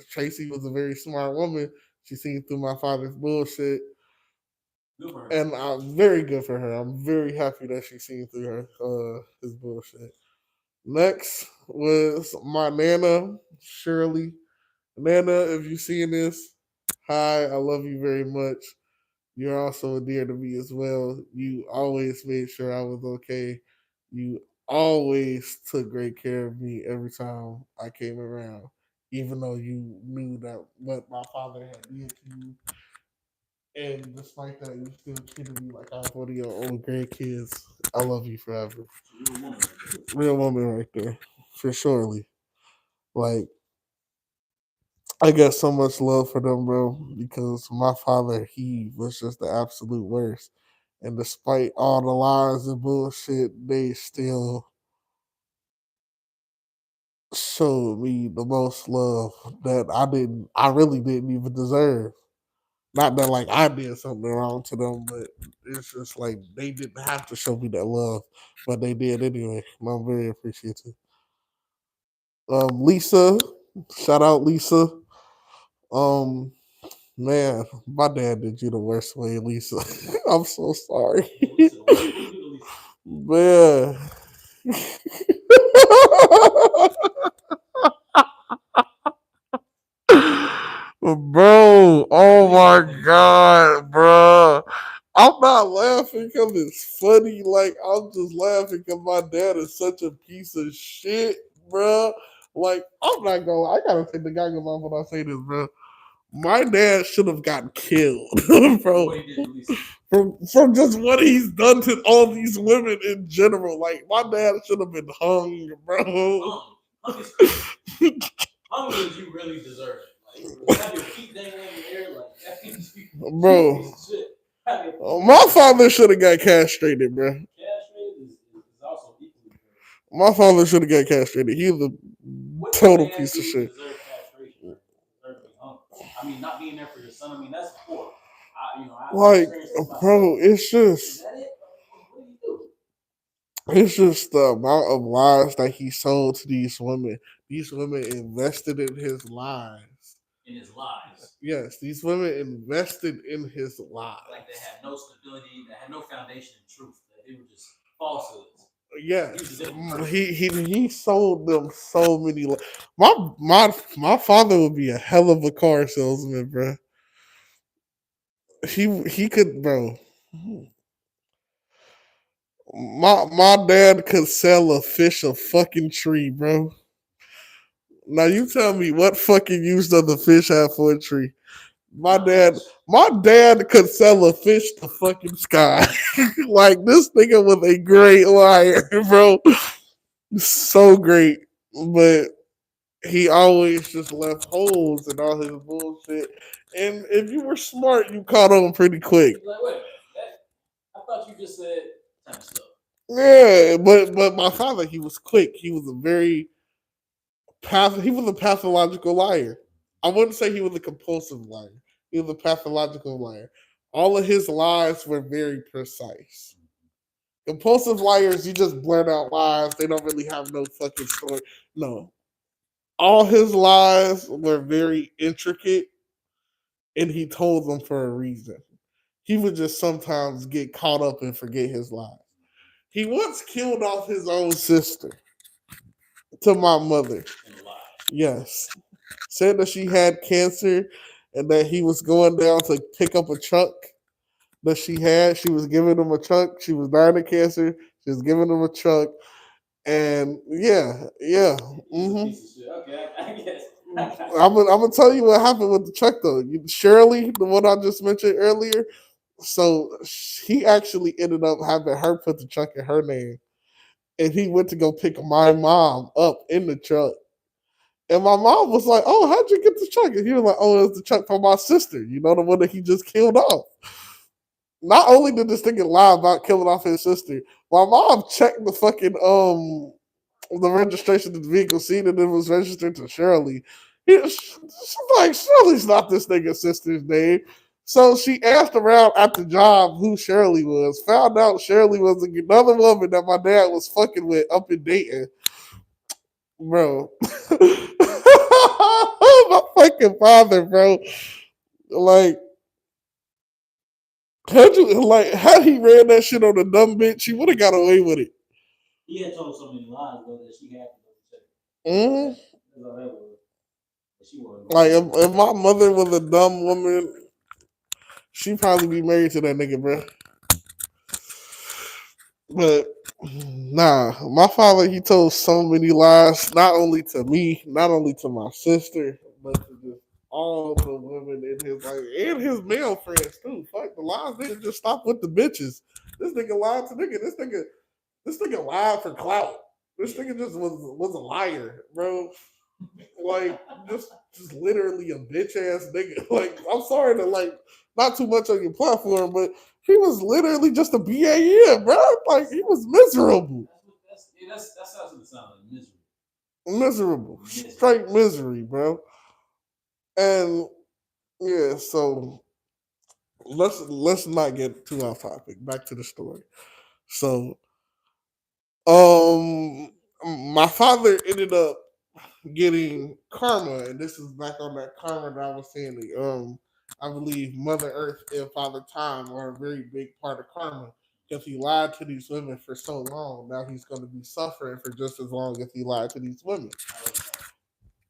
Tracy was a very smart woman. She seen through my father's bullshit. Good for her. And I'm very good for her. I'm very happy that she seen through his bullshit. Next was my Nana, Shirley. Nana, if you seeing this, hi, I love you very much. You're also dear to me as well. You always made sure I was okay. You always took great care of me every time I came around, even though you knew that what my father had did to you. And despite that, you still treated me like I was one of your own grandkids. I love you forever. It's a real woman right there. Real woman right there, for surely. Like, I got so much love for them, bro, because my father, he was just the absolute worst. And despite all the lies and bullshit, they still showed me the most love that I really didn't even deserve. Not that like I did something wrong to them, but it's just like they didn't have to show me that love, but they did anyway. And I'm very appreciative. Lisa, shout out Lisa. Um, man, my dad did you the worst way, Lisa. I'm so sorry, Hey, Lisa, what do you do to Lisa? man. Bro, oh my god, bro. I'm not laughing because it's funny. Like, I'm just laughing because my dad is such a piece of shit, bro. Like, I'm not going, I gotta take the guy off when I say this, bro. My dad should have gotten killed, bro. What he did to Lisa? From just what he's done to all these women in general. Like, my dad should have been hung, bro. Hung is crazy. Hung means you really deserve it. Like, when you have your feet dangling in the air, like, that means you Bro. piece of shit. My father should have got castrated, bro. Castrated is also equally crazy. My father should have got castrated. He was a What total man piece of do shit. deserve castration? Deserve to be hung? I mean, not being there for your son. I mean, that's poor. I've Like, experienced this myself. bro, it's Is just, that it? What do you do? it's just the amount of lies that he sold to these women. These women invested in his lies. In his lies. Yes, these women invested in his lies. Like they had no stability, they had no foundation in truth. They were just falsehoods. Yes, he sold them so many. My father would be a hell of a car salesman, bro. He could, bro. My dad could sell a fish a fucking tree, bro. Now you tell me what fucking use does the fish have for a tree? My dad could sell a fish to fucking sky. Like this nigga was a great liar, bro. So great. But he always just left holes in all his bullshit. And if you were smart, you caught on pretty quick. Like, wait a minute, I thought you just said type of stuff. Yeah, but my father, he was quick. He was a very he was a pathological liar. I wouldn't say he was a compulsive liar. He was a pathological liar. All of his lies were very precise. Compulsive liars, you just blurt out lies. They don't really have no fucking story. No. All his lies were very intricate and he told them for a reason. He would just sometimes get caught up and forget his lies. He once killed off his own sister to my mother. Yes. Said that she had cancer and that he was going down to pick up a truck that she had. She was giving him a truck. She was dying of cancer. She was giving him a truck. And yeah. Mm-hmm. Okay, I guess. I'm gonna tell you what happened with the truck though. Shirley, the one I just mentioned earlier. So he actually ended up having her put the truck in her name, and he went to go pick my mom up in the truck. And my mom was like, "Oh, how'd you get the truck?" And he was like, "Oh, it's the truck for my sister. You know, the one that he just killed off." Not only did this nigga lie about killing off his sister, my mom checked the fucking the registration of the vehicle, seen that it was registered to Shirley. She's like, Shirley's not this nigga's sister's name. So she asked around at the job who Shirley was. Found out Shirley was another woman that my dad was fucking with up in Dayton. Bro. My fucking father, bro. Like, had he ran that shit on a dumb bitch, he would have got away with it. He had told so many lies though that she had to go check. Mm-hmm. That's all that was. She wasn't. Like if my mother was a dumb woman, she'd probably be married to that nigga, bro. But nah, my father, he told so many lies, not only to me, not only to my sister, but to just all the women in his life and his male friends too. Fuck, the lies didn't just stop with the bitches. This nigga lied to nigga. This nigga lied for clout. This nigga just was a liar, bro. Like just literally a bitch ass nigga. Like I'm sorry to like not too much on your platform, but he was literally just a BAN, bro. Like he was miserable. That sounds like misery. Miserable. Straight misery, bro. And yeah, so let's not get too off topic. Back to the story. So, um, my father ended up getting karma, and this is back on that karma that I was saying. I believe Mother Earth and Father Time are a very big part of karma because he lied to these women for so long. Now he's going to be suffering for just as long as he lied to these women.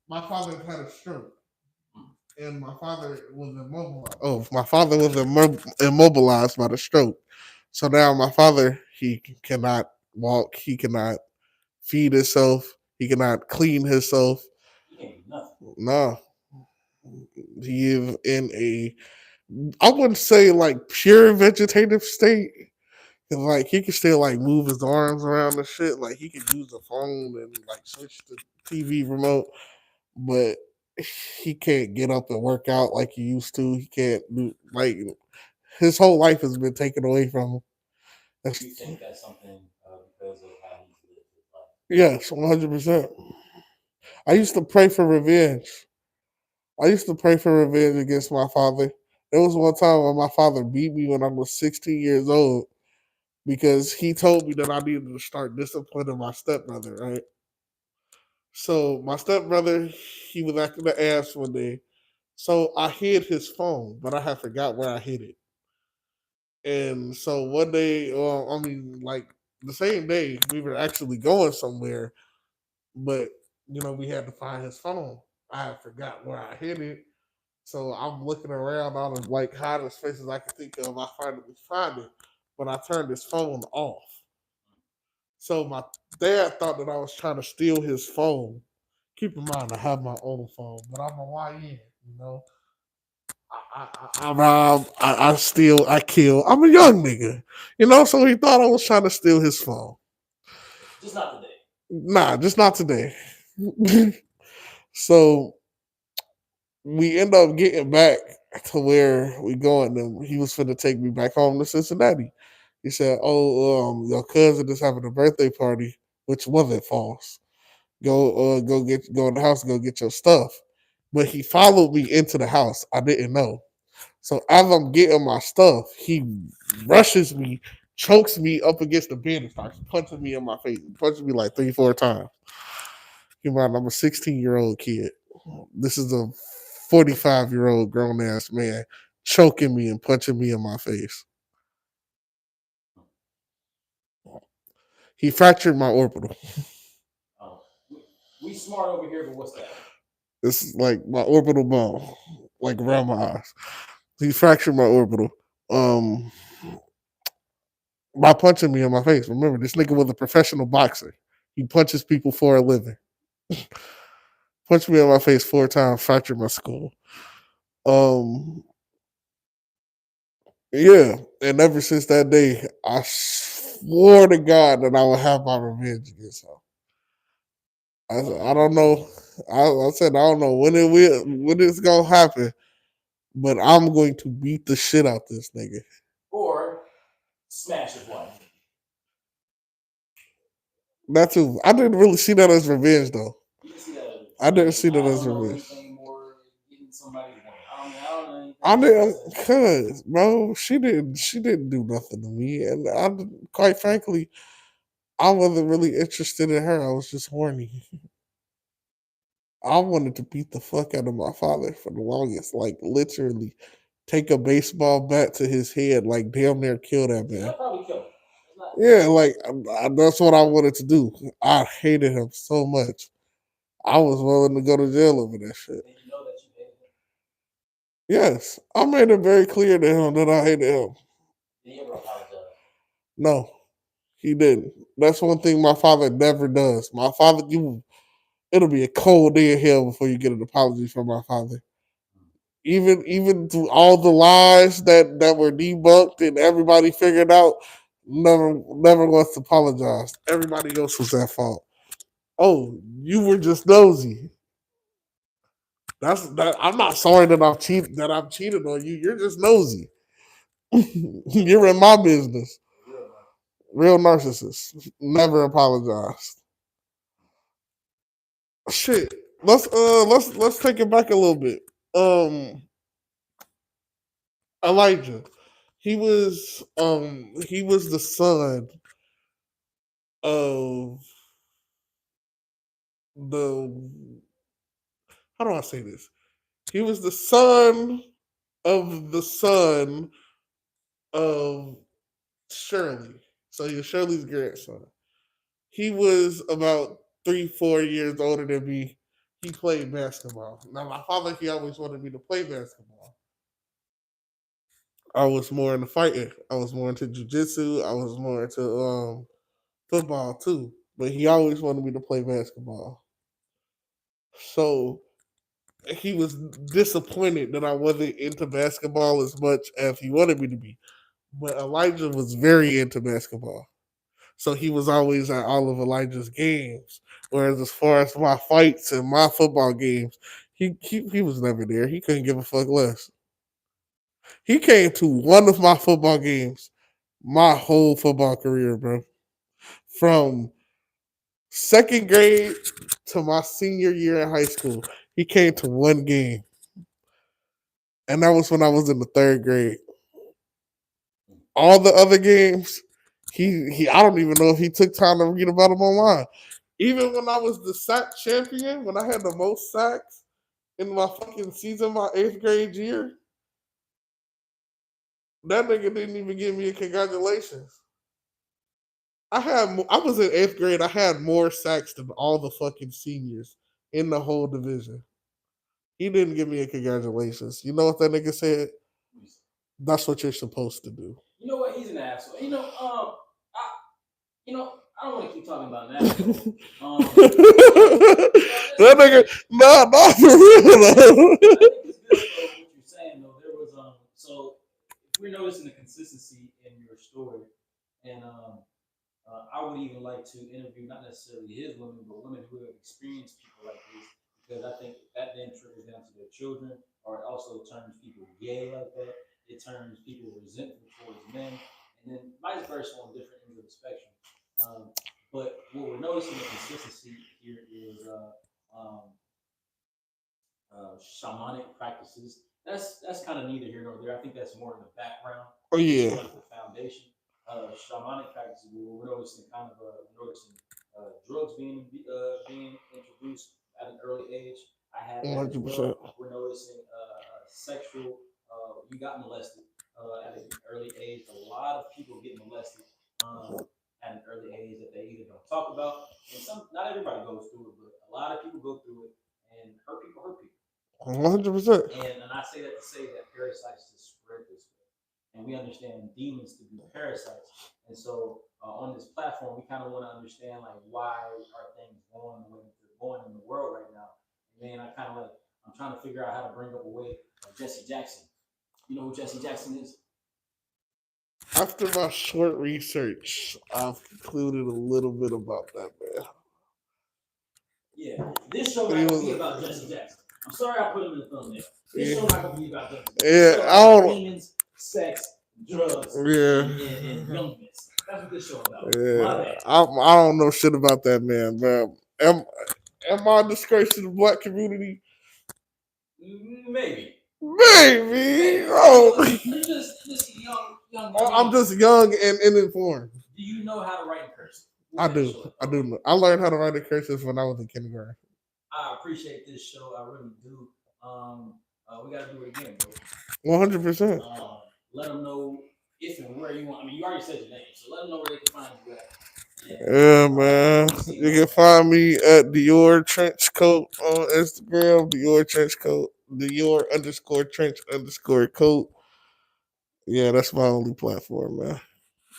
My father had a stroke, and my father was immobilized. Oh, my father was immobilized by the stroke. So now my father, he cannot walk, he cannot feed himself, he cannot clean himself. You can't do nothing. No, he is in a, I wouldn't say like pure vegetative state. 'Cause, like he can still like move his arms around and shit. Like he can use the phone and like switch the TV remote, but he can't get up and work out like he used to. He can't do like his whole life has been taken away from him. That's, You think that's something because of how he's lived his life? yes, 100%. I used to pray for revenge. I used to pray for revenge against my father. There was one time when my father beat me when I was 16 years old because he told me that I needed to start disciplining my stepbrother, right? So my stepbrother, he was acting the ass one day. So I hid his phone, but I had forgot where I hid it. And so one day, I mean, like the same day, we were actually going somewhere, but we had to find his phone. I had forgot where I hid it. So I'm looking around all of like hottest places I could think of. I finally find it, but I turned his phone off. So my dad thought that I was trying to steal his phone. Keep in mind, I have my own phone, but I'm a YN, you know. I rob, I steal, I kill. I'm a young nigga, So he thought I was trying to steal his phone. Just not today. Nah, just not today. So we end up getting back to where we going, and he was finna take me back home to Cincinnati. He said, "Oh, your cousin is having a birthday party," which wasn't false. Go in the house, and go get your stuff. But he followed me into the house. I didn't know. So as I'm getting my stuff, he rushes me, chokes me up against the bed, and starts punching me in my face. Punching me like 3, 4 times. Keep in mind, I'm a 16-year-old kid. This is a 45-year-old grown ass man choking me and punching me in my face. He fractured my orbital. Oh, we smart over here, but what's that? This is like my orbital bone, like around my eyes. He fractured my orbital. Um, by punching me in my face. Remember, this nigga was a professional boxer. He punches people for a living. Punched me in my face 4 times, fractured my skull. Um, yeah, and ever since that day, I swore to God that I would have my revenge against him. I don't know. I said I don't know when it's gonna happen, but I'm going to beat the shit out this nigga. Or smash his wife. That too. I didn't really see that as revenge though. You can see that as I didn't see I that don't as know revenge. anything more getting somebody's woman. I don't know I anything else. didn't, cause bro, she didn't do nothing to me, and quite frankly, I wasn't really interested in her. I was just horny. I wanted to beat the fuck out of my father for the longest, like literally take a baseball bat to his head, like damn near kill that man. That probably killed him. It's not. Yeah, like that's what I wanted to do. I hated him so much. I was willing to go to jail over that shit. Did you know that you hated him? Yes, I made it very clear to him that I hated him. Did he ever apologize? No, he didn't. That's one thing my father never does. My father, it'll be a cold day in hell before you get an apology from my father. Even through all the lies that were debunked and everybody figured out, never wants to apologize. Everybody else was at fault. Oh, you were just nosy. That's that. I'm not sorry that I'm cheated on you. You're just nosy. You're in my business. Real narcissist. Never apologized. Shit. Let's take it back a little bit. Um Elijah. He was the son of the how do I say this? He was the son of the son of Shirley. So he was Shirley's grandson. He was about 3, 4 years older than me. He played basketball. Now my father, he always wanted me to play basketball. I was more into fighting. I was more into jujitsu. I was more into football too. But he always wanted me to play basketball. So he was disappointed that I wasn't into basketball as much as he wanted me to be. But Elijah was very into basketball. So he was always at all of Elijah's games. Whereas as far as my fights and my football games, he was never there. He couldn't give a fuck less. He came to one of my football games my whole football career, bro. From second grade to my senior year in high school, he came to one game. And that was when I was in the third grade. All the other games, he I don't even know if he took time to read about them online. Even when I was the sack champion, when I had the most sacks in my fucking season, my eighth grade year, that nigga didn't even give me a congratulations. I was in eighth grade. I had more sacks than all the fucking seniors in the whole division. He didn't give me a congratulations. You know what that nigga said? That's what you're supposed to do. You know what? He's an asshole. I don't want to keep talking about an asshole. That nigga, nah, for real I though. think it's good though what you're saying though. There was so if we're noticing the consistency in your story, and I would even like to interview not necessarily his women, but women who have experienced people like this, because I think that then trickles down to their children, or it also turns people gay like that. It turns people resentful towards men, and then vice versa on different ends of the spectrum. Um, but what we're noticing the consistency here is um, shamanic practices. That's kind of neither here nor there. I think that's more in the background. Oh This yeah. show is the foundation. Shamanic practices. We're noticing drugs being introduced at an early age. I had that as 100%. well. We're noticing sexual. You got molested at an early age. A lot of people get molested at an early age that they either don't talk about, and not everybody goes through it, but a lot of people go through it, and hurt people hurt people. 100%. And I say that to say that parasites just spread this way. And we understand demons to be parasites. And so on this platform, we kind of want to understand like why are things going the way that they're going in the world right now. And then I'm trying to figure out how to bring up a way of Jesse Jackson. You know who Jesse Jackson is? After my short research, I've concluded a little bit about that man. Yeah, this show He not gonna was be about Jesse Jackson. I'm sorry I put him in the thumbnail. This yeah, show not gonna be about Jesse Jackson. This yeah, show I about don't demons, sex, drugs, yeah. and youngness. That's what this show about. My Yeah, bad. I don't know shit about that man, bro. Am I a disgrace to the black community? Maybe. Maybe. Maybe. I mean, look, Oh, you're just young. I I'm mean, just young and uninformed. do you know how to write in cursive? I What's that do. show I about? do know. I learned how to write in cursive when I was in kindergarten. I appreciate this show. I really do. We got to do it again, bro. 100%. Let them know if and where you want. I mean, you already said your name, so let them know where they can find you at. And Yeah, man. we'll see You more. can find me at Dior Trench Coat on Instagram. Dior Trench Coat. Dior underscore trench underscore coat. Yeah, that's my only platform, man.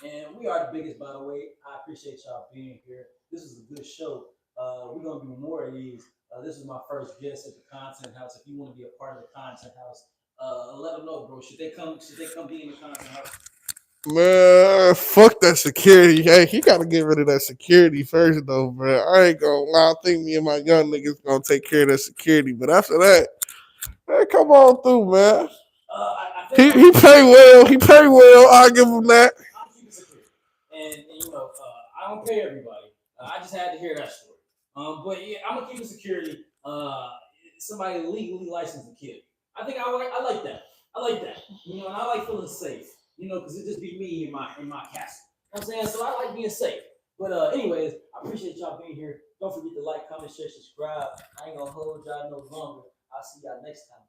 And we are the biggest, by the way. I appreciate y'all being here. This is a good show. We're gonna do more of these. This is my first guest at the Content House. If you want to be a part of the Content House, let them know, bro. Should they come? Should they come be in the Content House? Man, fuck that security. Hey, he gotta get rid of that security first, though, bro. I ain't gonna lie. I think me and my young niggas gonna take care of that security. But after that, man, come on through, man. I think He pay well. He pay well. I give him that. I'm keeping secure, and I don't pay everybody. I just had to hear that story. But yeah, I'm gonna keep it security. Somebody legally licensed to kill. I think I like that. I like that. You know, and I like feeling safe. You know, because it just be me in my castle. You know what I'm saying? So I like being safe. But anyways, I appreciate y'all being here. Don't forget to like, comment, share, subscribe. I ain't gonna hold y'all no longer. I'll see y'all next time.